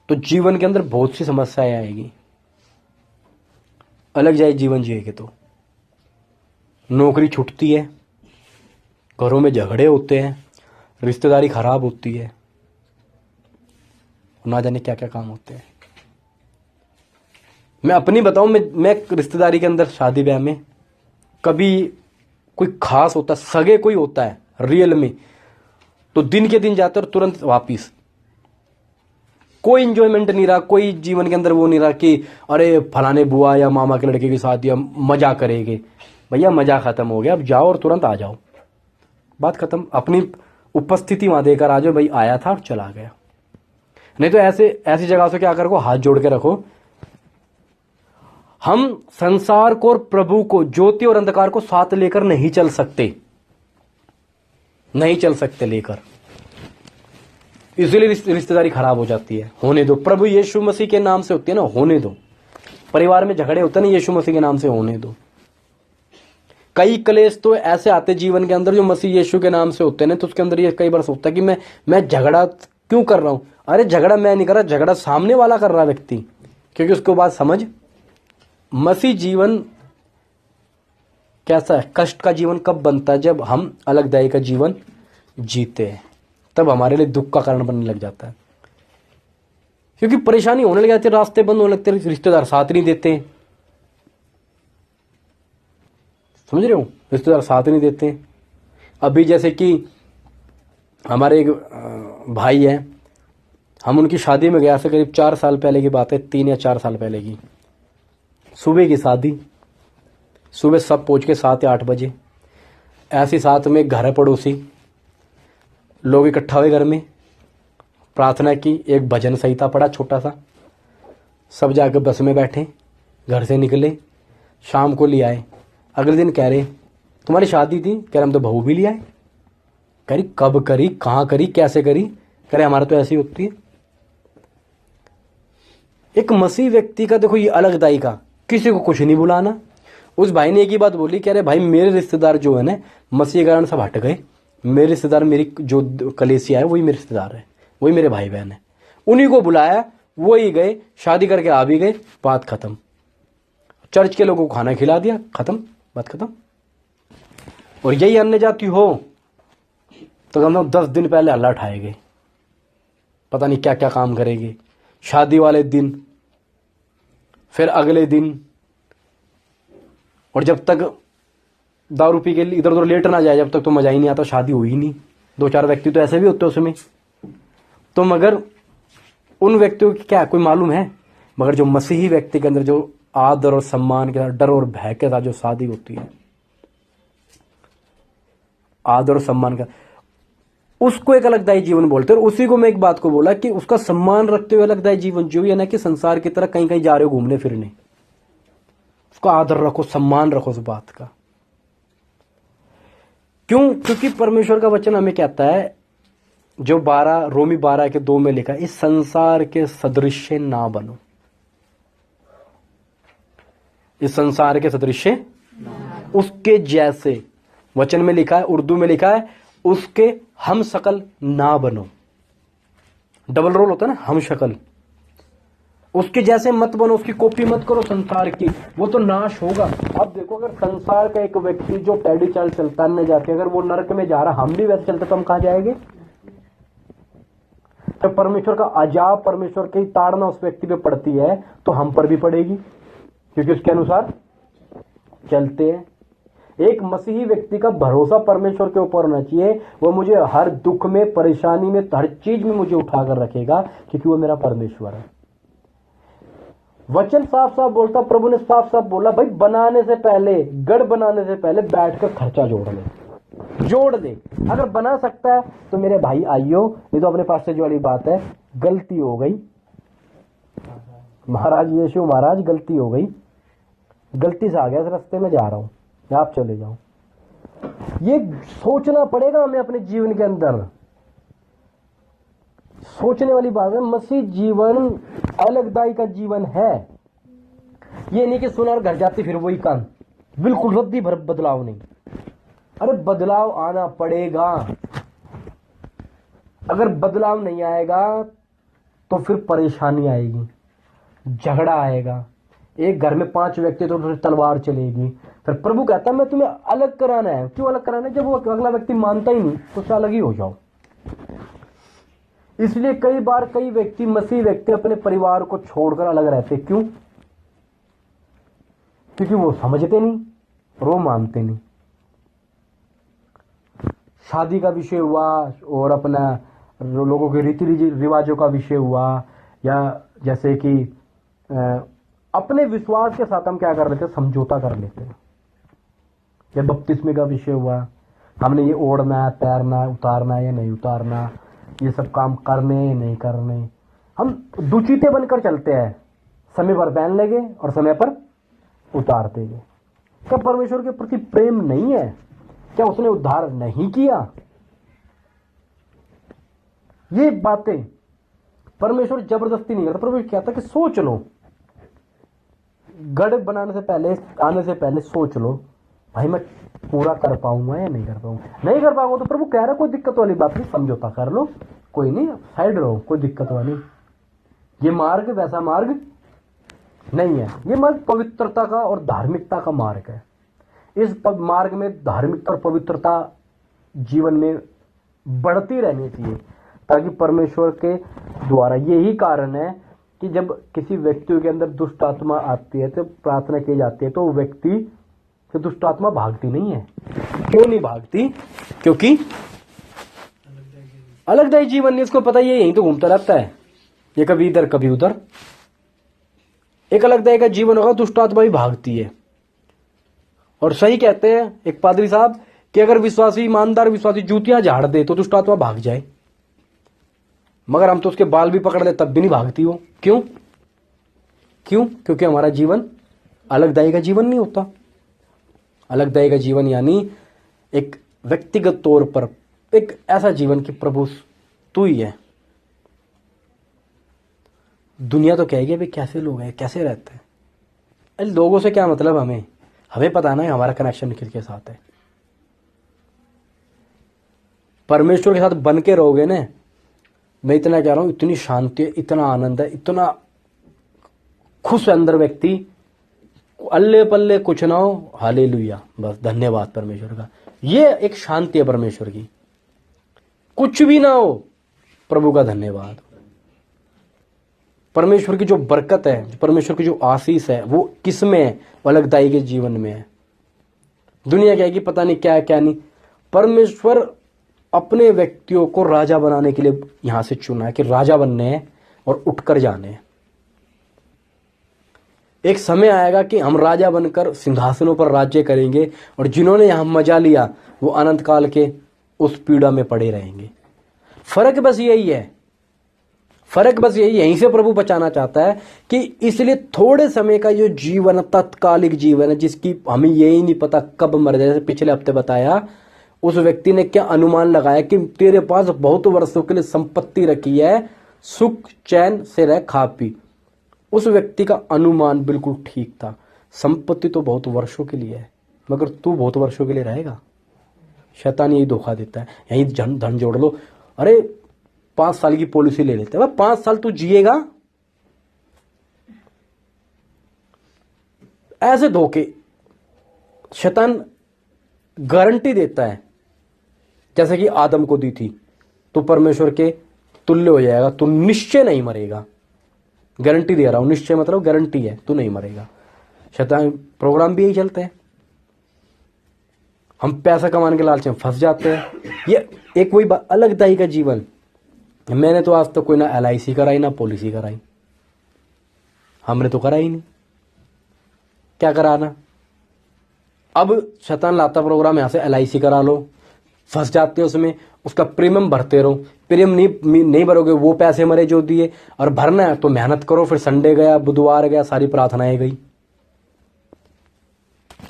तो जीवन के अंदर बहुत सी समस्याएं आएगी। अलगदाई जीवन जिएगे तो नौकरी छूटती है, घरों में झगड़े होते हैं, रिश्तेदारी खराब होती है, ना जाने क्या क्या काम होते हैं। मैं अपनी बताऊं, मैं रिश्तेदारी के अंदर शादी ब्याह में कभी कोई खास होता, सगे कोई होता है रियल में, तो दिन के दिन जाते और तुरंत वापिस। कोई इंजॉयमेंट नहीं रहा, कोई जीवन के अंदर वो नहीं रहा कि अरे फलाने बुआ या मामा के लड़के की शादी हम मजा करेंगे। भैया मजा खत्म हो गया, अब जाओ और तुरंत आ जाओ, बात खत्म। अपनी उपस्थिति वहां देकर आ जाओ, भाई आया था और चला गया। नहीं तो ऐसी जगह से क्या करो, हाथ जोड़ के रखो। हम संसार को और प्रभु को, ज्योति और अंधकार को साथ लेकर नहीं चल सकते, नहीं चल सकते लेकर, इसलिए रिश्तेदारी खराब हो जाती है। होने दो, प्रभु यीशु मसीह के नाम से होती है ना, होने दो। परिवार में झगड़े होते हैं ना, यीशु मसीह के नाम से होने दो। कई क्लेश तो ऐसे आते जीवन के अंदर जो मसीह यीशु के नाम से होते हैं, तो उसके अंदर ये कई बार सोचता है कि मैं झगड़ा क्यों कर रहा हूं। अरे झगड़ा मैं नहीं कर रहा, झगड़ा सामने वाला कर रहा व्यक्ति, क्योंकि उसको बात समझ। मसीह जीवन कैसा है, कष्ट का जीवन कब बनता है, जब हम अलगदाई का जीवन जीते हैं, तब हमारे लिए दुख का कारण बनने लग जाता है। क्योंकि परेशानी होने लग जाती है, रास्ते बंद होने लगते, रिश्तेदार साथ नहीं देते, समझ रहे हो, रिश्तेदार साथ नहीं देते। अभी जैसे कि हमारे एक भाई है, हम उनकी शादी में गया था, करीब 4 साल पहले की बात है, 3 या 4 साल पहले की। सुबह की शादी, सुबह सब पहुंच के 7 या 8 बजे, ऐसी साथ में घर है पड़ोसी, लोग इकट्ठा हुए घर में, प्रार्थना की, एक भजन संहिता पड़ा छोटा सा, सब जाकर बस में बैठे, घर से निकले, शाम को ले आए। अगले दिन कह रहे तुम्हारी शादी थी, कह रहे हम तो बहू भी ले आए। कह रही कब करी, कहाँ करी, कैसे करी, कह रहे हमारा तो ऐसी होती है। एक मसीह व्यक्ति का देखो ये अलगदाई का, किसी को कुछ नहीं बुलाना। उस भाई ने एक ही बात बोली, कह रहे भाई मेरे रिश्तेदार जो है ना, मसीह के कारण सब हट गए। मेरे रिश्तेदार, मेरी जो कलेसिया है वही मेरे रिश्तेदार है, वही मेरे भाई बहन है, उन्हीं को बुलाया, वही गए, शादी करके आ भी गए, बात खत्म। चर्च के लोगों को खाना खिला दिया, खत्म, बात खत्म। और यही अन्य जाति हो तो कम से कम 10 दिन पहले हल्ला उठाएंगे, पता नहीं क्या क्या काम करेंगे। शादी वाले दिन, फिर अगले दिन, और जब तक दारू पी के इधर उधर लेट ना जाए, जब तक तो मजा ही नहीं आता, शादी हुई नहीं। 2-4 व्यक्ति तो ऐसे भी होते हैं उसमें, तो मगर उन व्यक्तियों की क्या कोई मालूम है। मगर जो मसीही व्यक्ति के अंदर जो आदर और सम्मान के साथ, डर और भय के साथ जो शादी होती है, आदर और सम्मान का, उसको एक अलगदाई जीवन बोलते हैं। और उसी को मैं एक बात को बोला कि उसका सम्मान रखते हुए अलगदाई जीवन जो है ना, कि संसार की तरह कहीं कहीं जा रहे हो घूमने फिरने, उसका आदर रखो, सम्मान रखो उस बात का। क्यों? क्योंकि परमेश्वर का वचन हमें कहता है, जो रोमी 12:2 में लिखा है, इस संसार के सदृश्य ना बनो। इस संसार के सदृश्य, उसके जैसे वचन में लिखा है, उर्दू में लिखा है, उसके हम शकल ना बनो। डबल रोल होता है ना, हम शकल, उसके जैसे मत बनो, उसकी कॉपी मत करो संसार की, वो तो नाश होगा। अब देखो, अगर संसार का एक व्यक्ति जो टेढ़ी चाल चलता न जाके, अगर वो नरक में जा रहा, हम भी वैसे चलते तो हम कहां जाएंगे? तो परमेश्वर का अजाब, परमेश्वर की ताड़ना उस व्यक्ति पे पड़ती है, तो हम पर भी पड़ेगी, क्योंकि उसके अनुसार चलते हैं। एक मसीही व्यक्ति का भरोसा परमेश्वर के ऊपर होना चाहिए, वो मुझे हर दुख में, परेशानी में, हर चीज में मुझे उठाकर रखेगा, क्योंकि वो मेरा परमेश्वर है। वचन साफ साफ बोलता, प्रभु ने साफ साफ बोला, भाई बनाने से पहले, गढ़ बनाने से पहले बैठकर खर्चा जोड़ दे। अगर बना सकता है तो मेरे भाई आइयो, ये तो अपने पास से जो वाली बात है, गलती हो गई महाराज, यीशु महाराज गलती हो गई, गलती से आ गया, इस रास्ते में जा रहा हूं, आप चले जाओ। ये सोचना पड़ेगा हमें अपने जीवन के अंदर, सोचने वाली बात है। मसीह जीवन अलगदाई का जीवन है। ये नहीं कि सुना और घर जाती फिर वही काम, बिल्कुल रद्दी भर बदलाव नहीं। अरे बदलाव आना पड़ेगा, अगर बदलाव नहीं आएगा तो फिर परेशानी आएगी, झगड़ा आएगा। एक घर में 5 व्यक्ति तो फिर तलवार चलेगी। फिर प्रभु कहता है मैं तुम्हें अलग कराना है। क्यों अलग कराना है? जब वो अगला व्यक्ति मानता ही नहीं तो उससे अलग ही हो जाओ। इसलिए कई बार कई व्यक्ति, मसीह व्यक्ति अपने परिवार को छोड़कर अलग रहते। क्यों? क्योंकि वो समझते नहीं और वो मानते नहीं। शादी का विषय हुआ और अपना लोगों के रीति रिवाजों का विषय हुआ, या जैसे कि अपने विश्वास के साथ हम क्या कर लेते हैं, समझौता कर लेते हैं। या बपतिस्मे का विषय हुआ, हमने ये ओढ़ना है, तैरना है, उतारना है या नहीं उतारना, ये सब काम करने या नहीं करने। हम दुचिते बनकर चलते हैं, समय पर पहन लेंगे और समय पर उतार देंगे। क्या परमेश्वर के प्रति प्रेम नहीं है? क्या उसने उद्धार नहीं किया? ये बातें परमेश्वर जबरदस्ती नहीं करता। परमेश्वर कहता कि सोच लो, गढ़ बनाने से पहले, आने से पहले सोच लो, भाई मैं पूरा कर पाऊंगा या नहीं कर पाऊंगा। नहीं कर पाऊंगा तो प्रभु कह रहा कोई दिक्कत वाली बात नहीं, समझौता कर लो, कोई नहीं, साइड रहो, कोई दिक्कत वाली। ये मार्ग वैसा मार्ग नहीं है। ये मार्ग पवित्रता का और धार्मिकता का मार्ग है। इस मार्ग में धार्मिकता और पवित्रता जीवन में बढ़ती रहनी चाहिए, ताकि परमेश्वर के द्वारा, यही कारण है कि जब किसी व्यक्ति के अंदर दुष्ट आत्मा आती है तो प्रार्थना की जाती है, तो वो व्यक्ति से दुष्ट आत्मा भागती नहीं है। क्यों नहीं भागती? क्योंकि अलगदायी जीवन नहीं, इसको पता ही है, यहीं तो घूमता रहता है, ये कभी इधर कभी उधर। एक अलगदायी का जीवन होगा, दुष्ट आत्मा भी भागती है। और सही कहते हैं एक पादरी साहब कि अगर विश्वासी, ईमानदार विश्वासी जूतियां झाड़ दे तो दुष्ट आत्मा भाग जाए, मगर हम तो उसके बाल भी पकड़ ले तब भी नहीं भागती हो। क्यों? क्योंकि हमारा जीवन अलगदायी का जीवन नहीं होता। अलगदायी का जीवन यानी एक व्यक्तिगत तौर पर एक ऐसा जीवन कि प्रभु तू ही है। दुनिया तो कहेगी भाई कैसे लोग हैं, कैसे रहते हैं। अरे लोगों से क्या मतलब, हमें पता ना है हमारा कनेक्शन किसके साथ है। परमेश्वर के साथ बन के रहोगे ना, मैं इतना कह रहा हूं, इतनी शांति है, इतना आनंद है, इतना खुश है अंदर व्यक्ति, अल्ले पल्ले कुछ ना हो, हालेलुया, बस धन्यवाद परमेश्वर का। ये एक शांति है परमेश्वर की। कुछ भी ना हो, प्रभु का धन्यवाद। परमेश्वर की जो बरकत है, परमेश्वर की जो आशीष है, वो किस में है? अलगदाई के जीवन में है। दुनिया कहेगी पता नहीं क्या है क्या नहीं। परमेश्वर अपने व्यक्तियों को राजा बनाने के लिए यहां से चुना है कि राजा बनने हैं और उठकर जाने हैं। एक समय आएगा कि हम राजा बनकर सिंहासनों पर राज्य करेंगे, और जिन्होंने यहां मजा लिया वो अनंत काल के उस पीड़ा में पड़े रहेंगे। फर्क बस यही है, यहीं से प्रभु बचाना चाहता है कि इसलिए थोड़े समय का जो जीवन, तत्कालिक जीवन है, जिसकी हमें यही नहीं पता कब मर जाए। जैसे पिछले हफ्ते बताया, उस व्यक्ति ने क्या अनुमान लगाया कि तेरे पास बहुत वर्षों के लिए संपत्ति रखी है, सुख चैन से रह, खा पी। उस व्यक्ति का अनुमान बिल्कुल ठीक था। संपत्ति तो बहुत वर्षों के लिए है, मगर तू बहुत वर्षों के लिए रहेगा। शैतान यही धोखा देता है, यही धन जोड़ लो, अरे 5 साल की पॉलिसी ले लेते हैं, 5 साल तू जिएगा। ऐसे धोखे शैतान गारंटी देता है, जैसे कि आदम को दी थी, तू परमेश्वर के तुल्य हो जाएगा, तू निश्चय नहीं मरेगा। गारंटी दे रहा हूं, निश्चय मतलब गारंटी है, तू नहीं मरेगा। शैतान प्रोग्राम भी यही चलते हैं। हम पैसा कमाने के लालच में फंस जाते हैं। ये एक वही अलगदाई का जीवन। मैंने तो आज तक कोई ना LIC कराई ना पॉलिसी कराई, हमने तो कराई नहीं, क्या कराना। अब शैतान लाता प्रोग्राम, यहां से LIC करा लो, फंस जाते हो उसमें, उसका प्रीमियम भरते रहो। प्रीमियम नहीं भरोगे, वो पैसे मरे जो दिए, और भरना है तो मेहनत करो। फिर संडे गया, बुधवार गया, सारी प्रार्थनाएं गई।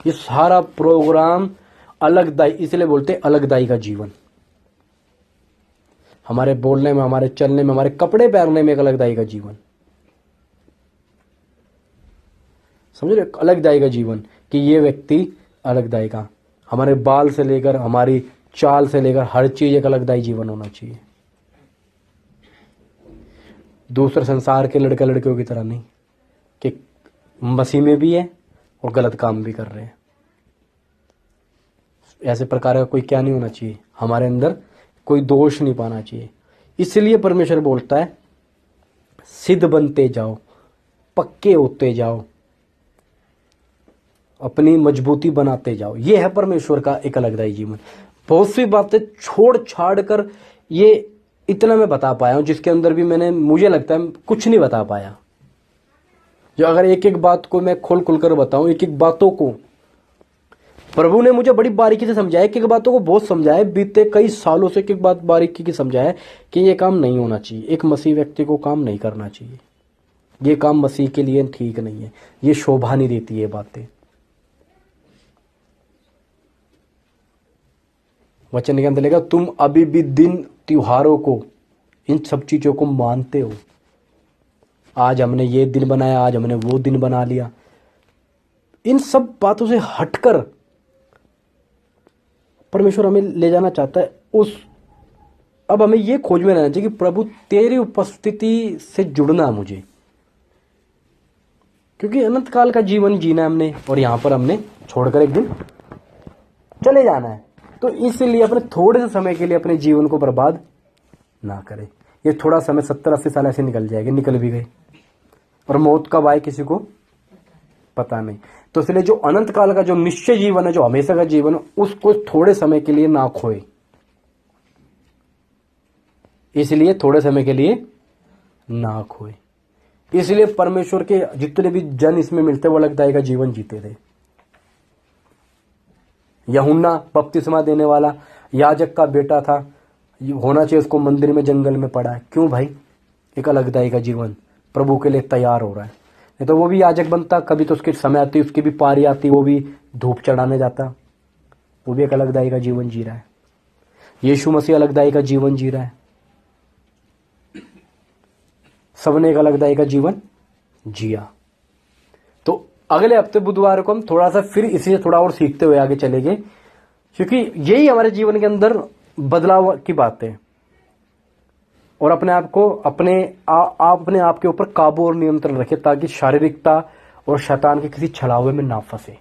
ये सारा प्रोग्राम अलगदाई, इसलिए बोलते अलगदाई का जीवन। हमारे बोलने में, हमारे चलने में, हमारे कपड़े पहनने में एक अलगदाई का जीवन। समझ रहे? अलगदाई का जीवन कि ये व्यक्ति अलगदाई का, हमारे बाल से लेकर, हमारी चाल से लेकर हर चीज एक अलगदाई जीवन होना चाहिए। दूसरे संसार के लड़के लड़कियों की तरह नहीं कि मसीह में भी है और गलत काम भी कर रहे हैं। ऐसे प्रकार का कोई क्या नहीं होना चाहिए, हमारे अंदर कोई दोष नहीं पाना चाहिए। इसलिए परमेश्वर बोलता है सिद्ध बनते जाओ, पक्के होते जाओ, अपनी मजबूती बनाते जाओ। ये है परमेश्वर का एक अलगदाई जीवन। बहुत सी बातें छोड़ छाड़ कर ये इतना मैं बता पाया हूं, जिसके अंदर भी मैंने, मुझे लगता है कुछ नहीं बता पाया। जो अगर एक एक बात को मैं खोल खोल कर बताऊं, एक एक बातों को प्रभु ने मुझे बड़ी बारीकी से समझाया, एक एक बातों को बहुत समझाया, बीते कई सालों से एक एक बात बारीकी की समझाया कि ये काम नहीं होना चाहिए, एक मसीह व्यक्ति को काम नहीं करना चाहिए, ये काम मसीह के लिए ठीक नहीं है, ये शोभा नहीं देती ये बातें। वचन के अंदर लिखा तुम अभी भी दिन त्योहारों को, इन सब चीजों को मानते हो। आज हमने ये दिन बनाया, आज हमने वो दिन बना लिया। इन सब बातों से हटकर परमेश्वर हमें ले जाना चाहता है अब हमें ये खोज में रहना चाहिए कि प्रभु तेरी उपस्थिति से जुड़ना मुझे, क्योंकि अनंत काल का जीवन जीना है हमने और यहां पर हमने छोड़कर एक दिन चले जाना है। तो इसलिए अपने थोड़े से समय के लिए अपने जीवन को बर्बाद ना करें। ये थोड़ा समय 70-80 साल ऐसे निकल जाएंगे, निकल भी गए, और मौत कब आए किसी को पता नहीं। तो इसलिए जो अनंत काल का जो निश्चय जीवन है, जो हमेशा का जीवन है, उसको थोड़े समय के लिए ना खोए। इसलिए थोड़े समय के लिए ना खोए। इसलिए परमेश्वर के जितने भी जन इसमें मिलते वो लगदाई का जीवन जीते थे। यूहन्ना बपतिस्मा देने वाला याजक का बेटा था, होना चाहिए उसको मंदिर में जंगल में पड़ा है। क्यों भाई? एक अलगदाई का जीवन प्रभु के लिए तैयार हो रहा है। नहीं तो वो भी याजक बनता, कभी तो उसकी समय आती, उसकी भी पारी आती, वो भी धूप चढ़ाने जाता। वो भी एक अलगदाई का जीवन जी रहा है। यीशु मसीह अलगदाई का जीवन जी रहा है। सबने एक अलगदाई का जीवन जिया। तो अगले हफ्ते बुधवार को हम थोड़ा सा फिर इसी से थोड़ा और सीखते हुए आगे चलेंगे, क्योंकि यही हमारे जीवन के अंदर बदलाव की बात है। और अपने आप को अपने आप के ऊपर काबू और नियंत्रण रखे, ताकि शारीरिकता और शैतान के किसी छलावे में ना फंसे,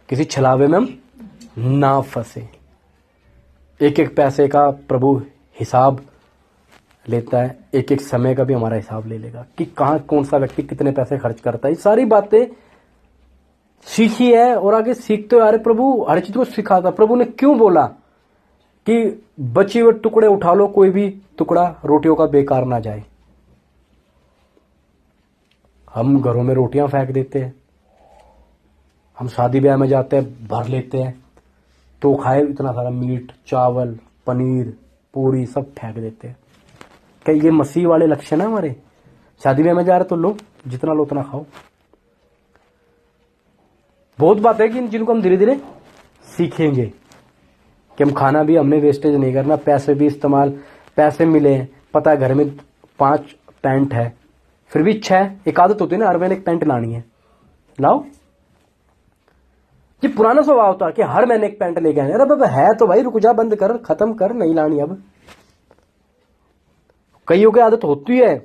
किसी छलावे में हम ना फंसे। एक एक पैसे का प्रभु हिसाब लेता है, एक एक समय का भी हमारा हिसाब ले लेगा कि कहां कौन सा व्यक्ति कितने पैसे खर्च करता है। ये सारी बातें सीखी है और आगे सीखते हुए आ रहे। प्रभु हर चीज को सिखाता। प्रभु ने क्यों बोला कि बचे हुए टुकड़े उठा लो, कोई भी टुकड़ा रोटियों का बेकार ना जाए। हम घरों में रोटियां फेंक देते हैं, हम शादी ब्याह में जाते हैं भर लेते हैं, तो खाए इतना सारा मीट चावल पनीर पूरी सब फेंक देते हैं। क्या ये मसीह वाले लक्षण है हमारे? शादी ब्याह में जा रहे तो लो, जितना लो उतना खाओ। बहुत बात है कि जिनको हम धीरे धीरे सीखेंगे कि हम खाना भी हमने वेस्टेज नहीं करना, पैसे भी इस्तेमाल, पैसे मिले, पता है घर में 5 पैंट है, फिर भी इच्छा है, एक आदत होती है ना, हर महीने एक पैंट लानी है, लाओ। ये पुराना स्वभाव था कि हर महीने एक पैंट लेके आए। अरे बाबा है तो भाई रुक जा, बंद कर, खत्म कर, नहीं लानी अब। कईयों की आदत होती है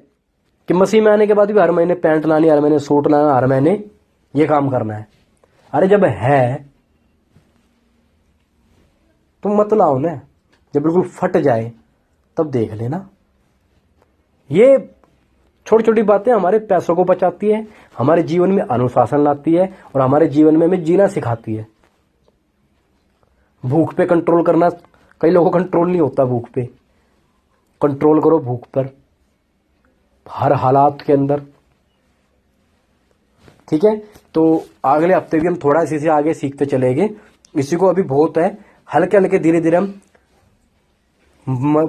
कि मसीह में आने के बाद भी हर महीने पैंट लानी, हर महीने सूट लाना, हर महीने ये काम करना है। अरे जब है तुम मत लाओ ना, जब बिल्कुल फट जाए तब देख लेना। ये छोटी छोटी बातें हमारे पैसों को बचाती है, हमारे जीवन में अनुशासन लाती है और हमारे जीवन में हमें जीना सिखाती है। भूख पे कंट्रोल करना, कई लोगों को कंट्रोल नहीं होता भूख पे। कंट्रोल करो भूख पर हर हालात के अंदर, ठीक है। तो अगले हफ्ते भी हम थोड़ा इसी से आगे सीखते चलेंगे। इसी को अभी बहुत है, हल्के हल्के धीरे धीरे हम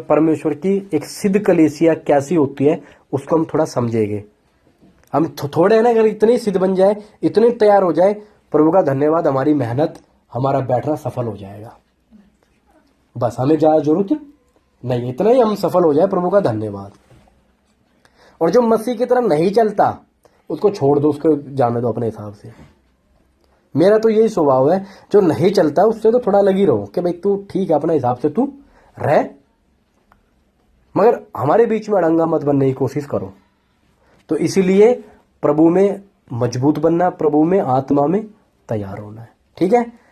परमेश्वर की एक सिद्ध कलीसिया कैसी होती है उसको हम थोड़ा समझेंगे। हम थोड़े है ना, अगर इतने सिद्ध बन जाए, इतने तैयार हो जाए, प्रभु का धन्यवाद, हमारी मेहनत, हमारा बैठना सफल हो जाएगा। बस हमें ज्यादा जरूरत नहीं, इतना ही हम सफल हो जाए, प्रभु का धन्यवाद। और जो मसीह की तरह नहीं चलता उसको छोड़ दो, उसको जाने दो अपने हिसाब से। मेरा तो यही स्वभाव है, जो नहीं चलता उससे तो थोड़ा अलग ही रहो कि भाई तू ठीक है, अपने हिसाब से तू रह, मगर हमारे बीच में अड़ंगा मत बनने की कोशिश करो। तो इसीलिए प्रभु में मजबूत बनना, प्रभु में आत्मा में तैयार होना है। ठीक है।